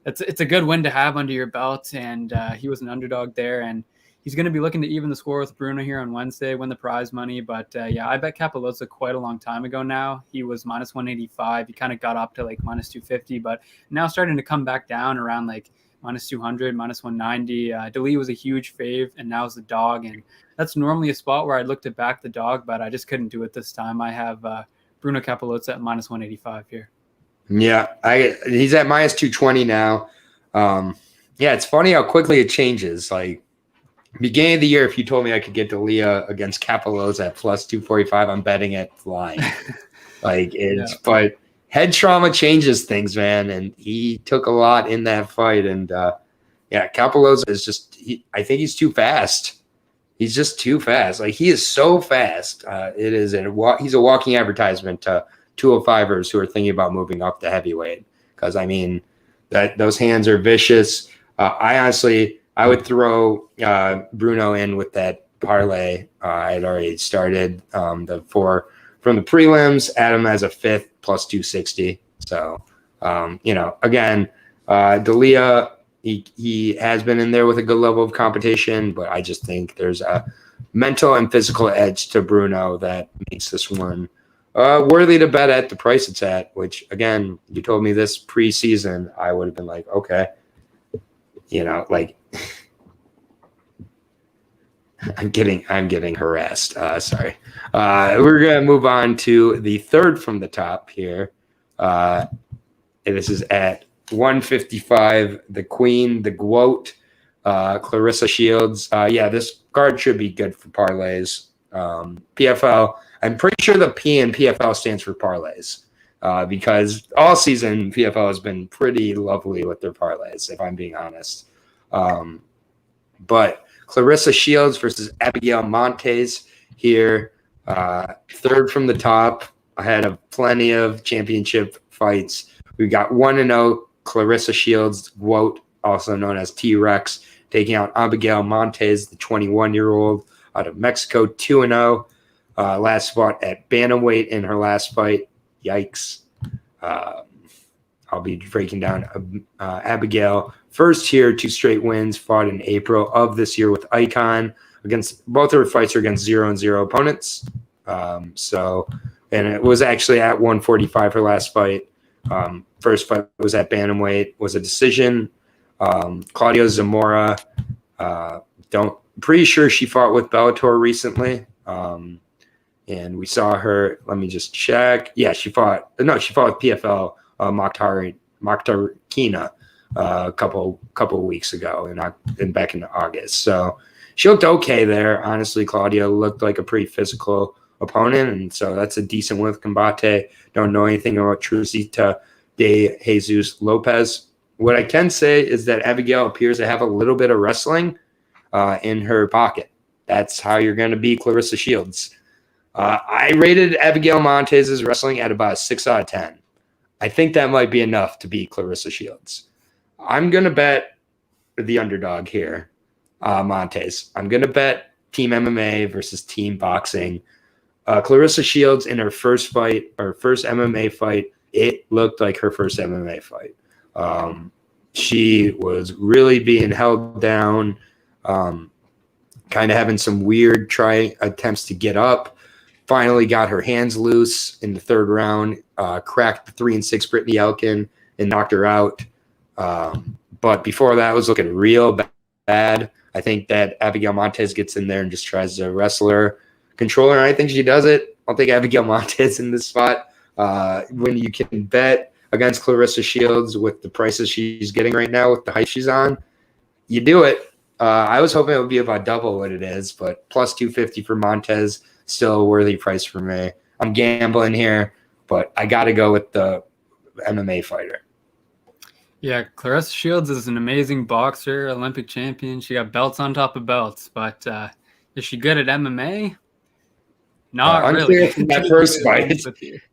it's a good win to have under your belt, and he was an underdog there, and he's going to be looking to even the score with Bruno here on Wednesday, win the prize money. But I bet Cappelozza quite a long time ago now. He was minus 185. He kind of got up to like minus 250, but now starting to come back down around like minus 200, minus 190. Delija was a huge fave, and now is the dog, and that's normally a spot where I'd look to back the dog, but I just couldn't do it this time. I have Bruno Cappelozza at minus 185 here. Yeah, he's at minus 220 now. Yeah, it's funny how quickly it changes. Like, beginning of the year, if you told me I could get Delija against Cappelozza at plus 245, I'm betting it flying. But head trauma changes things, man. And he took a lot in that fight. And Cappelozza is I think he's too fast. He's just too fast. Like, he is so fast. He's a walking advertisement to 205ers who are thinking about moving up to heavyweight. Because, I mean, those hands are vicious. I would throw Bruno in with that parlay. I had already started from the prelims. Add him as a 5th plus 260. So, again, Delija, He has been in there with a good level of competition, but I just think there's a mental and physical edge to Bruno that makes this one worthy to bet at the price it's at, which, again, you told me this preseason, I would have been like, okay, like I'm getting harassed. Sorry. We're going to move on to the third from the top here. And this is at 155, the Queen, the GWOAT, Clarissa Shields. This card should be good for parlays. PFL, I'm pretty sure the P in PFL stands for parlays, because all season PFL has been pretty lovely with their parlays, if I'm being honest. But Clarissa Shields versus Abigail Montes here, third from the top. ahead of plenty of championship fights. We got 1-0 Clarissa Shields, GWOAT, also known as T-Rex, taking out Abigail Montes, the 21-year-old out of Mexico, 2-0. Last fought at bantamweight in her last fight. Yikes. I'll be breaking down Abigail. First here, 2 straight wins, fought in April of this year with Icon. Against both of her fights are against 0-0 opponents. And it was actually at 145 her last fight. First fight was at bantamweight, was a decision. Claudia Zamora, pretty sure she fought with Bellator recently. And we saw her, let me just check. Yeah, she fought with PFL Mokhtarkina a couple of weeks ago and back in August. So she looked okay there. Honestly, Claudia looked like a pretty physical opponent, and so that's a decent win with Combate. Don't know anything about Trusita de Jesus Lopez. What I can say is that Abigail appears to have a little bit of wrestling in her pocket. That's how you're going to beat Clarissa Shields. I rated Abigail Montes' wrestling at about a 6 out of 10. I think that might be enough to beat Clarissa Shields. I'm going to bet the underdog here, Montes. I'm going to bet Team MMA versus Team Boxing. Clarissa Shields in her first MMA fight, it looked like her first MMA fight. She was really being held down, kind of having some weird attempts to get up. Finally got her hands loose in the third round, cracked the 3-6 Brittany Elkin and knocked her out. But before that, it was looking real bad. I think that Abigail Montes gets in there and just tries to wrestle her, control her, and I think she does it. I'll take Abigail Montes in this spot. When you can bet against Clarissa Shields with the prices she's getting right now, with the height she's on, you do it. I was hoping it would be about double what it is, but plus 250 for Montes, still a worthy price for me. I'm gambling here, but I got to go with the MMA fighter. Yeah, Clarissa Shields is an amazing boxer, Olympic champion. She got belts on top of belts, but is she good at MMA? Not really. From that first fight,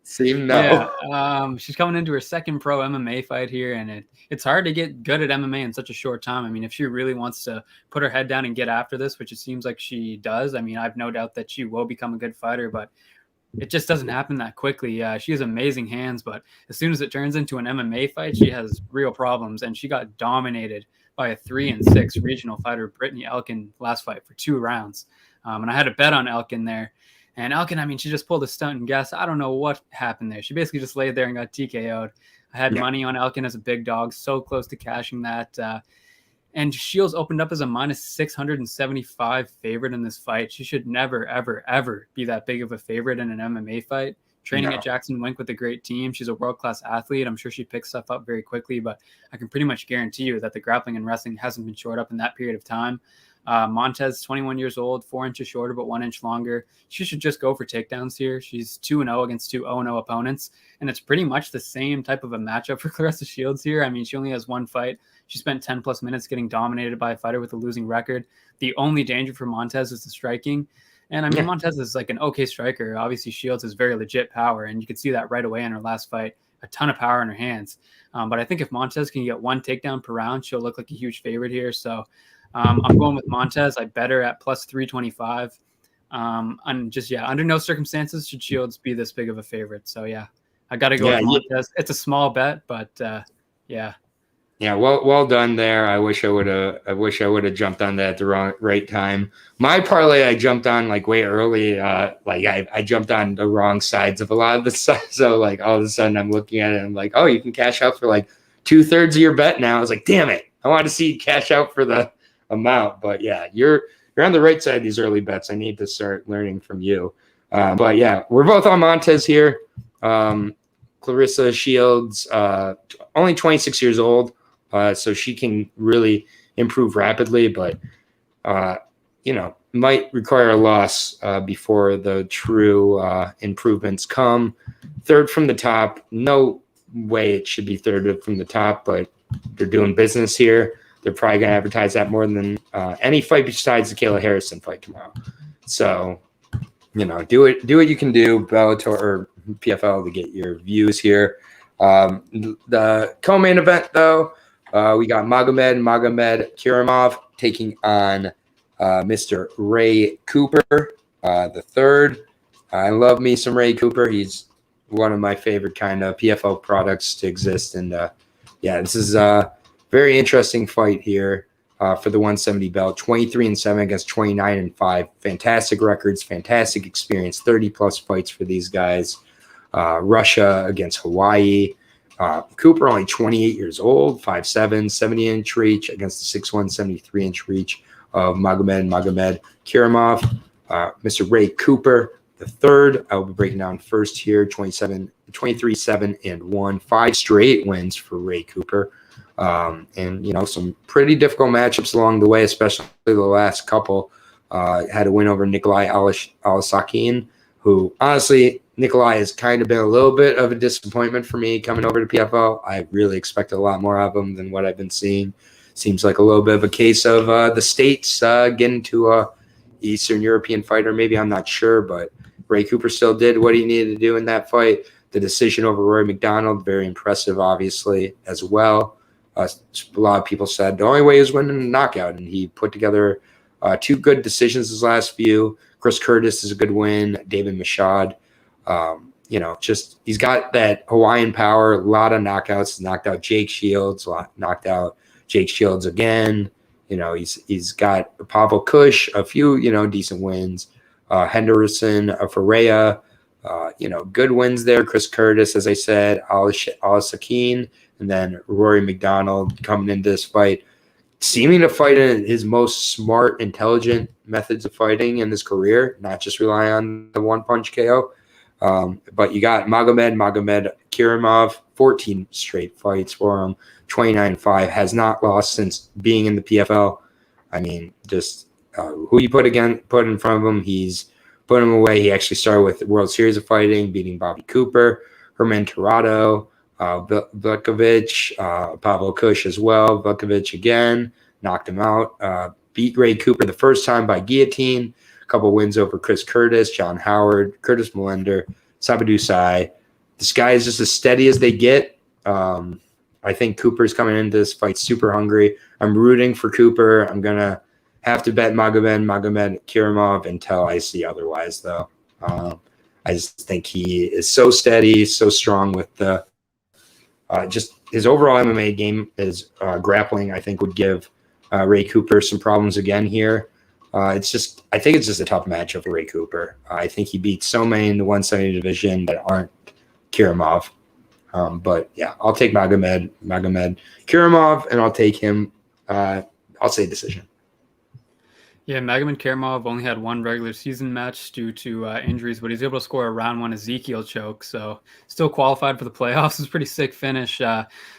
seemed no. Yeah, she's coming into her second pro MMA fight here, and it's hard to get good at MMA in such a short time. I mean, if she really wants to put her head down and get after this, which it seems like she does, I mean, I've no doubt that she will become a good fighter, but it just doesn't happen that quickly. She has amazing hands, but as soon as it turns into an MMA fight, she has real problems, and she got dominated by a 3-6 regional fighter, Brittany Elkin, last fight for 2 rounds. And I had a bet on Elkin there. And Elkin, I mean, she just pulled a stunt and guess. I don't know what happened there. She basically just laid there and got TKO'd. I had money on Elkin as a big dog, so close to cashing that. And Shields opened up as a minus 675 favorite in this fight. She should never, ever, ever be that big of a favorite in an MMA fight. Training at Jackson Wink with a great team. She's a world-class athlete. I'm sure she picks stuff up very quickly, but I can pretty much guarantee you that the grappling and wrestling hasn't been shored up in that period of time. Montes, 21 years old, 4 inches shorter, but 1 inch longer. She should just go for takedowns here. She's 2-0 against 2 0-0 opponents, and it's pretty much the same type of a matchup for Clarissa Shields here. I mean, she only has 1 fight. She spent 10 plus minutes getting dominated by a fighter with a losing record. The only danger for Montes is the striking. And I mean, Montes is like an okay striker. Obviously, Shields has very legit power, and you could see that right away in her last fight. A ton of power in her hands. But I think if Montes can get 1 takedown per round, she'll look like a huge favorite here. So I'm going with Montes. I bet her at plus 325. And just, under no circumstances should Shields be this big of a favorite. So, I got to go with Montes. It's a small bet, but, Yeah, well done there. I wish I would have jumped on that at the right time. My parlay I jumped on like way early. I jumped on the wrong sides of a lot of the stuff. So like all of a sudden I'm looking at it and I'm like, oh, you can cash out for like 2/3 of your bet now. I was like, damn it. I want to see you cash out for the amount. But yeah, you're on the right side of these early bets. I need to start learning from you. But yeah, we're both on Montes here. Clarissa Shields, only 26 years old. So she can really improve rapidly, but might require a loss before the true improvements come. Third from the top, no way it should be third from the top, but they're doing business here. They're probably going to advertise that more than any fight besides the Kayla Harrison fight tomorrow. So, do what you can do, Bellator or PFL, to get your views here. The co-main event, though. We got Magomed Kerkimov taking on Mr. Ray Cooper the third. I love me some Ray Cooper. He's one of my favorite kind of PFL products to exist. And this is a very interesting fight here for the 170 belt. 23-7 against 29-5. Fantastic records, fantastic experience. 30+ fights for these guys. Russia against Hawaii. Cooper only 28 years old, 5'7", 70-inch reach against the 6'1", 73-inch reach of Magomed Kerkimov. Mr. Ray Cooper, the third. I will be breaking down first here, 23-7-1, 5 straight wins for Ray Cooper. And some pretty difficult matchups along the way, especially the last couple. Had a win over Nikolai Alasakin, who honestly, Nikolai has kind of been a little bit of a disappointment for me coming over to PFL. I really expected a lot more of him than what I've been seeing. Seems like a little bit of a case of the States getting to a Eastern European fighter. Maybe, I'm not sure, but Ray Cooper still did what he needed to do in that fight. The decision over Rory McDonald, very impressive, obviously, as well. A lot of people said the only way he was winning a knockout, and he put together 2 good decisions his last few. Chris Curtis is a good win. David Mashad. He's got that Hawaiian power, a lot of knockouts, knocked out Jake Shields, knocked out Jake Shields again. He's got Pavel Kush, a few, decent wins. Henderson, Ferreira, good wins there. Chris Curtis, as I said, Alasakin, and then Rory McDonald coming into this fight, seeming to fight in his most smart, intelligent methods of fighting in his career, not just rely on the one-punch KO. But you got Magomed Kerkimov, 14 straight fights for him, 29-5, has not lost since being in the PFL. I mean, just who you put in front of him, he's put him away. He actually started with the World Series of Fighting, beating Bobby Cooper, Herman Tirado, Vukovic, Pavel Kush as well. Vukovic again, knocked him out. Beat Ray Cooper the first time by guillotine. A couple wins over Chris Curtis, John Howard, Curtis Melender, Sabadou Sai. This guy is just as steady as they get. I think Cooper's coming into this fight super hungry. I'm rooting for Cooper. I'm going to have to bet Magomed Kerkimov until I see otherwise, though. I just think he is so steady, so strong with the just his overall MMA game. Is grappling, I think, would give Ray Cooper some problems again here. I think it's just a tough matchup for Ray Cooper. I think he beat so many in the 170 division that aren't Kerkimov. But yeah, I'll take Magomed Kerkimov, and I'll take him. I'll say decision. Yeah, Magomed Kerkimov only had 1 regular season match due to injuries, but he's able to score a round 1 Ezekiel choke, so still qualified for the playoffs. It's a pretty sick finish.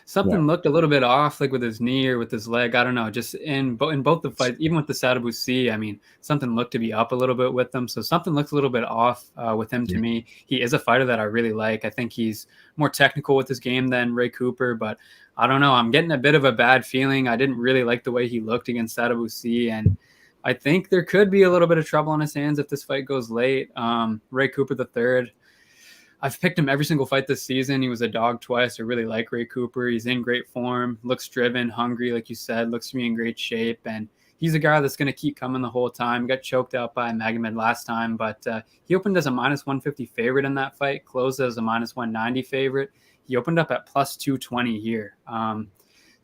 Something looked a little bit off, like with his knee or with his leg. I don't know. Just in both the fights, even with the Sadabou C, I mean, something looked to be up a little bit with them. So something looks a little bit off with him to me. He is a fighter that I really like. I think he's more technical with his game than Ray Cooper, but I don't know. I'm getting a bit of a bad feeling. I didn't really like the way he looked against Sadabou C, and I think there could be a little bit of trouble on his hands if this fight goes late. Ray Cooper the third, I've picked him every single fight this season. He was a dog twice. I really like Ray Cooper. He's in great form, looks driven, hungry, like you said, looks to be in great shape. And he's a guy that's going to keep coming the whole time. Got choked out by Magomed last time, but he opened as a -150 favorite in that fight, closed as a -190 favorite. He opened up at +220 here.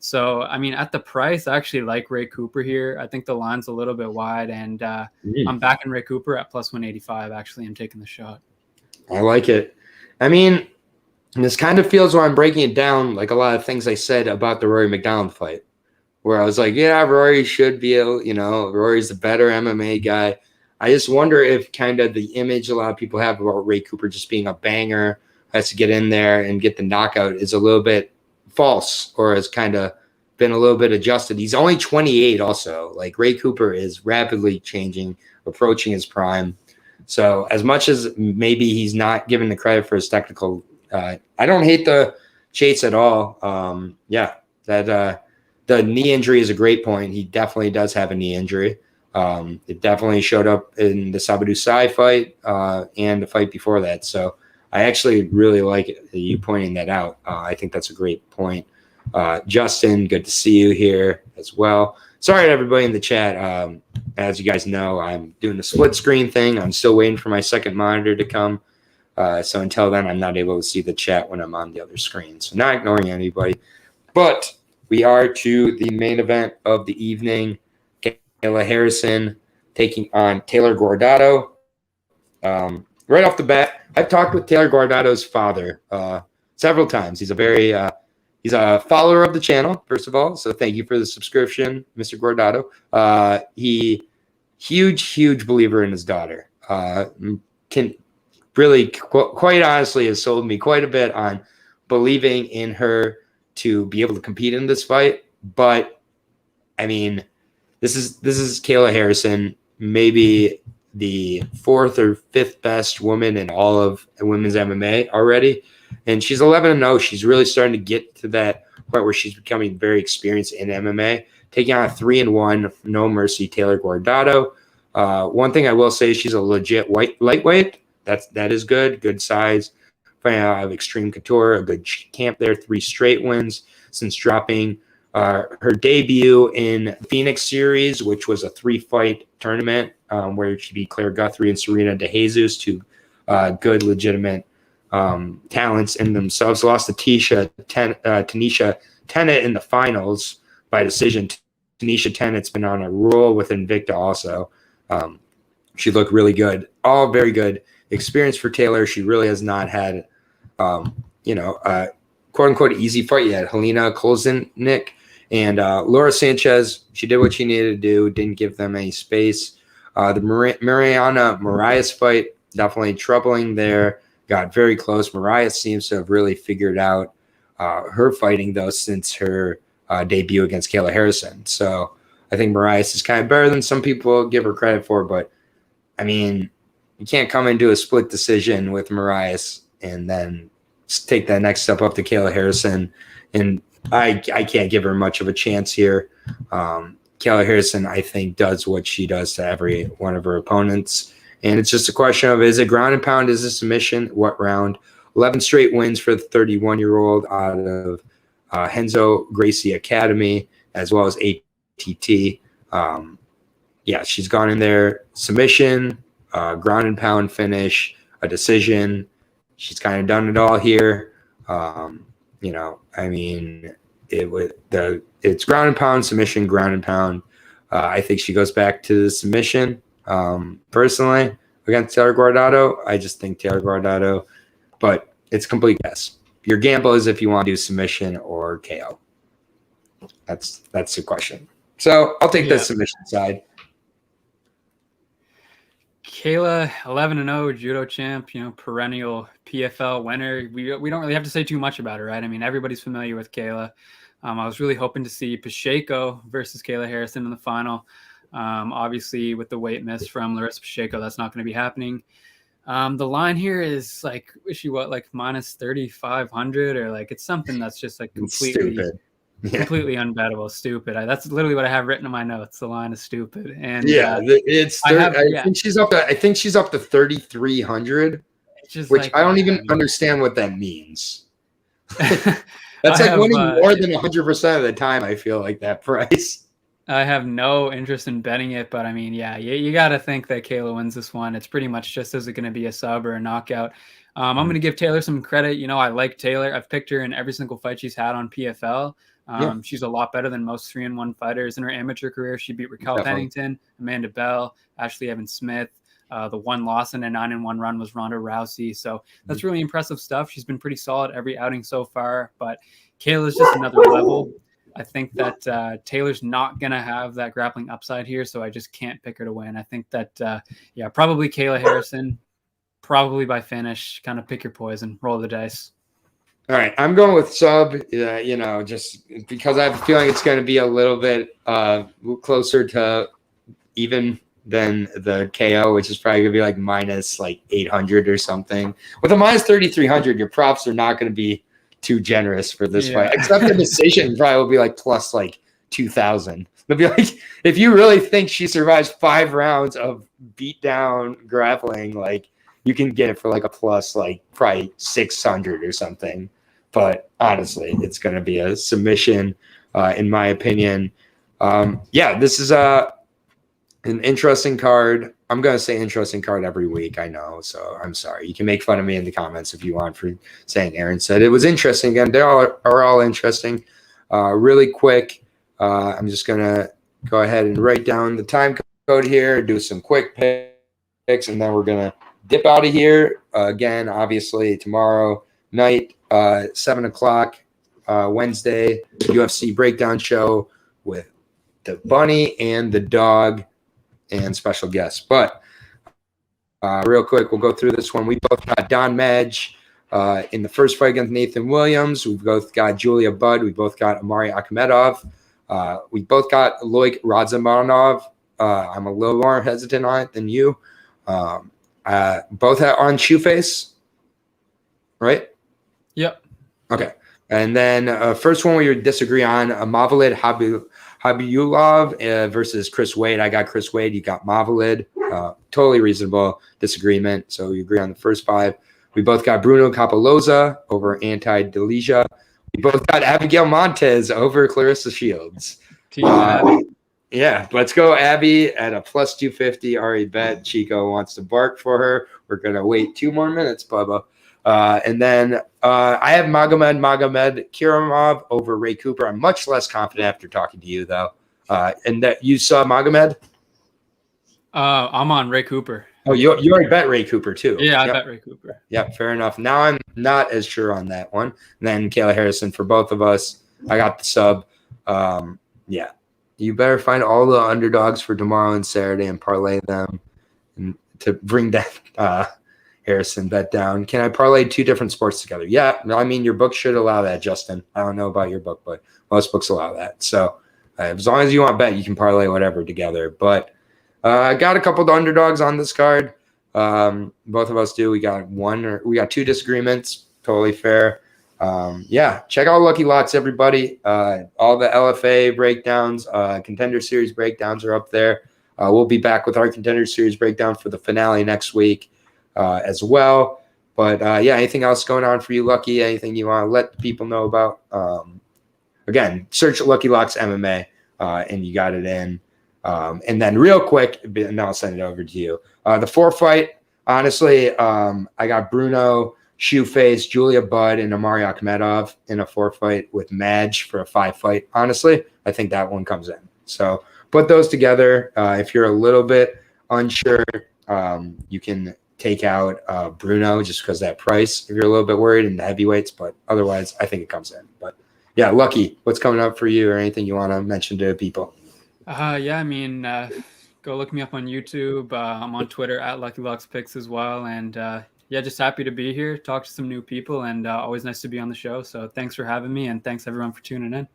So, I mean, at the price, I actually like Ray Cooper here. I think the line's a little bit wide, and I'm backing Ray Cooper at plus 185. Actually, I'm taking the shot. I like it. I mean, this kind of feels where I'm breaking it down, like a lot of things I said about the Rory McDonald fight, where I was like, yeah, Rory should be, Rory's the better MMA guy. I just wonder if kind of the image a lot of people have about Ray Cooper just being a banger, has to get in there and get the knockout, is a little bit false, or has kind of been a little bit adjusted. He's only 28 also. Like, Ray Cooper is rapidly changing, approaching his prime. So as much as maybe he's not given the credit for his technical, I don't hate the chase at all. The knee injury is a great point. He definitely does have a knee injury. It definitely showed up in the Sabadou Sai fight and the fight before that. So I actually really like you pointing that out. I think that's a great point. Justin, good to see you here as well. Sorry to everybody in the chat. As you guys know, I'm doing the split screen thing. I'm still waiting for my second monitor to come. So until then, I'm not able to see the chat when I'm on the other screen. So not ignoring anybody. But we are to the main event of the evening. Kayla Harrison taking on Taylor Gordado. Right off the bat, I've talked with Taylor Gordado's father several times. He's he's a follower of the channel, first of all. So thank you for the subscription, Mr. Gordado. He huge believer in his daughter. Can really quite honestly has sold me quite a bit on believing in her to be able to compete in this fight. But I mean, this is Kayla Harrison, maybe the fourth or fifth best woman in all of women's MMA already. And she's 11-0. She's really starting to get to that point where she's becoming very experienced in MMA, taking on a 3-1, no mercy Taylor Gordado. One thing I will say is she's a legit lightweight. That is good size. Fighting out of Extreme Couture, a good camp there, 3 straight wins since dropping her debut in Phoenix Series, which was a 3-fight tournament where she beat Claire Guthrie and Serena De Jesus, two good, legitimate talents in themselves. Lost to Tanisha Tennant in the finals by decision. Tanisha Tennant's been on a roll with Invicta also. She looked really good. All very good experience for Taylor. She really has not had, a quote-unquote easy fight yet. Helena Kolznik and Laura Sanchez, she did what she needed to do, didn't give them any space. The Mariana Moraes fight, definitely troubling there. Got very close. Moraes seems to have really figured out her fighting, though, since her debut against Kayla Harrison. So I think Moraes is kind of better than some people give her credit for. But, I mean, you can't come into a split decision with Moraes and then take that next step up to Kayla Harrison. And I can't give her much of a chance here. Kayla Harrison, I think, does what she does to every one of her opponents. And it's just a question of, is it ground and pound? Is it submission? What round? 11 straight wins for the 31-year-old out of Henzo Gracie Academy, as well as ATT. She's gone in there. Submission, ground and pound finish, a decision. She's kind of done it all here. It's ground and pound, submission, ground and pound. I think she goes back to the submission. Personally, against Taylor Gordado, I just think Taylor Gordado, but it's complete guess. Your gamble is if you want to do submission or KO. That's the question. So I'll take the submission side. Kayla, 11-0, judo champ, perennial PFL winner. We don't really have to say too much about her, right? I mean, everybody's familiar with Kayla. I was really hoping to see Pacheco versus Kayla Harrison in the final. Obviously, with the weight miss from Larissa Pacheco, that's not going to be happening. The line here is like, is she minus 3,500 or it's something that's just completely unbettable, stupid. That's literally what I have written in my notes. The line is stupid, and it's. I think she's up to 3,300, which I don't even understand what that means. That's winning more than 100% of the time. I feel like that price. I have no interest in betting it, but I mean, you got to think that Kayla wins this one. It's pretty much just, is it going to be a sub or a knockout? I'm going to give Taylor some credit. I like Taylor. I've picked her in every single fight she's had on PFL. She's a lot better than most 3-1 fighters in her amateur career. She beat Raquel Definitely. Pennington, Amanda Bell, Ashley Evans-Smith. The one loss in a 9-1 run was Ronda Rousey. So that's really impressive stuff. She's been pretty solid every outing so far, but Kayla's just another level. I think that Taylor's not going to have that grappling upside here, so I just can't pick her to win. I think that, probably Kayla Harrison, probably by finish. Kind of pick your poison, roll the dice. All right, I'm going with sub, just because I have a feeling it's going to be a little bit closer to even than the KO, which is probably going to be like minus like 800 or something. With a minus 3,300, your props are not going to be too generous for this fight, except the decision probably will be like plus like 2,000. It'll be like, if you really think she survives 5 rounds of beat down grappling, like you can get it for like a plus like probably 600 or something. But honestly, it's going to be a submission, in my opinion. This is an interesting card. I'm going to say interesting card every week, I know. So I'm sorry. You can make fun of me in the comments if you want for saying Aaron said it was interesting. Again, they are all interesting. Really quick, I'm just going to go ahead and write down the time code here, do some quick picks, and then we're going to dip out of here. Again, obviously, tomorrow night, 7 o'clock, Wednesday, UFC breakdown show with the bunny and the dog and special guests. But real quick, we'll go through this one. We both got Don Madge in the first fight against Nathan Williams. We've both got Julia Budd. We both got Omari Akhmedov. We both got Loic Rajabov. I'm a little more hesitant on it than you. Both on Shoeface, right? Yep. Okay. And then first one we would disagree on, Mavlid Habibulov versus Chris Wade. I got Chris Wade. You got Mavlid. Totally reasonable disagreement. So we agree on the first 5. We both got Bruno Cappelozza over Delija. We both got Abigail Montes over Clarissa Shields. Yeah, let's go Abby at a plus 250. Already bet. Chico wants to bark for her. We're going to wait 2 more minutes, Bubba. And then I have Magomed Kerkimov over Ray Cooper. I'm much less confident after talking to you, though. And that you saw Magomed? I'm on Ray Cooper. Oh, you already bet Ray Cooper, too. Yeah, I bet Ray Cooper. Yeah, fair enough. Now I'm not as sure on that one. And then Kayla Harrison for both of us. I got the sub. You better find all the underdogs for tomorrow and Saturday and parlay them and to bring that Harrison bet down. Can I parlay 2 different sports together? Yeah, I mean, your book should allow that, Justin. I don't know about your book, but most books allow that. So as long as you want to bet, you can parlay whatever together. But I got a couple of underdogs on this card. Both of us do. We got 2 disagreements. Totally fair. Check out Lucky Locks, everybody. All the LFA breakdowns, Contender Series breakdowns are up there. We'll be back with our Contender Series breakdown for the finale next week as well. But anything else going on for you, Lucky? Anything you want to let the people know about? Again, search Lucky Locks MMA and you got it in. And then real quick, and I'll send it over to you. The 4th fight, honestly, I got Bruno, Shoeface, Julia Budd, and Omari Akhmedov in a 4 fight with Madge for a 5 fight. Honestly, I think that one comes in. So put those together. If you're a little bit unsure, you can take out Bruno just because that price, if you're a little bit worried, in the heavyweights. But otherwise, I think it comes in. But yeah, Lucky, what's coming up for you or anything you want to mention to people? Go look me up on YouTube. I'm on Twitter at Lucky Locks Picks as well. And just happy to be here, talk to some new people, and always nice to be on the show. So thanks for having me, and thanks everyone for tuning in.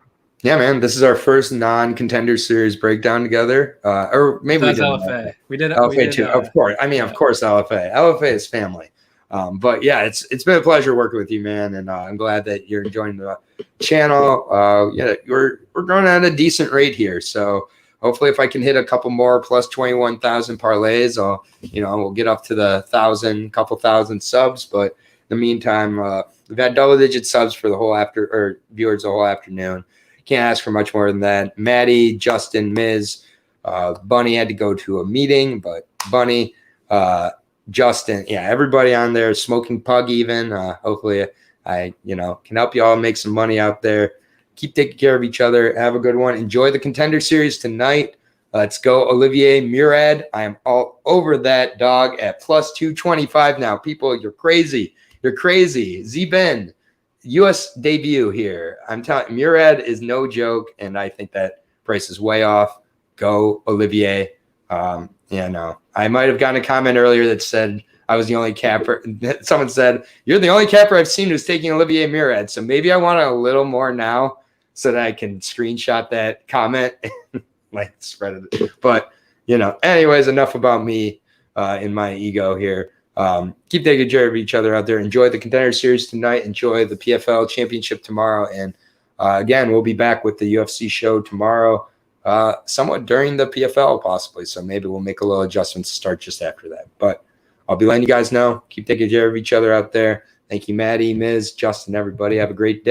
Yeah, man, this is our first non-Contender Series breakdown together. Or maybe we did LFA. We did LFA too. Of course. I mean, of course, LFA. LFA is family. But yeah, it's been a pleasure working with you, man, and I'm glad that you're enjoying the channel. We're growing at a decent rate here, so hopefully, if I can hit a couple more plus 21,000 parlays, we'll get up to the couple thousand subs. But in the meantime, we've had double-digit subs for the whole viewers the whole afternoon. Can't ask for much more than that. Maddie, Justin, Miz, Bunny had to go to a meeting, but Bunny, Justin, everybody on there, Smoking Pug even. Hopefully, I can help you all make some money out there. Keep taking care of each other. Have a good one. Enjoy the Contender Series tonight. Let's go, Olivier Murad. I am all over that dog at plus 225 now. People, you're crazy. You're crazy. Z-Ben, U.S. debut here. I'm telling you, Murad is no joke, and I think that price is way off. Go, Olivier. No. I might have gotten a comment earlier that said I was the only capper. Someone said, you're the only capper I've seen who's taking Olivier Murad. So maybe I want a little more now so that I can screenshot that comment and like spread it. But, anyways, enough about me in my ego here. Keep taking care of each other out there. Enjoy the Contender Series tonight. Enjoy the PFL Championship tomorrow. And again, we'll be back with the UFC show tomorrow, somewhat during the PFL possibly. So maybe we'll make a little adjustment to start just after that. But I'll be letting you guys know. Keep taking care of each other out there. Thank you, Maddie, Miz, Justin, everybody. Have a great day.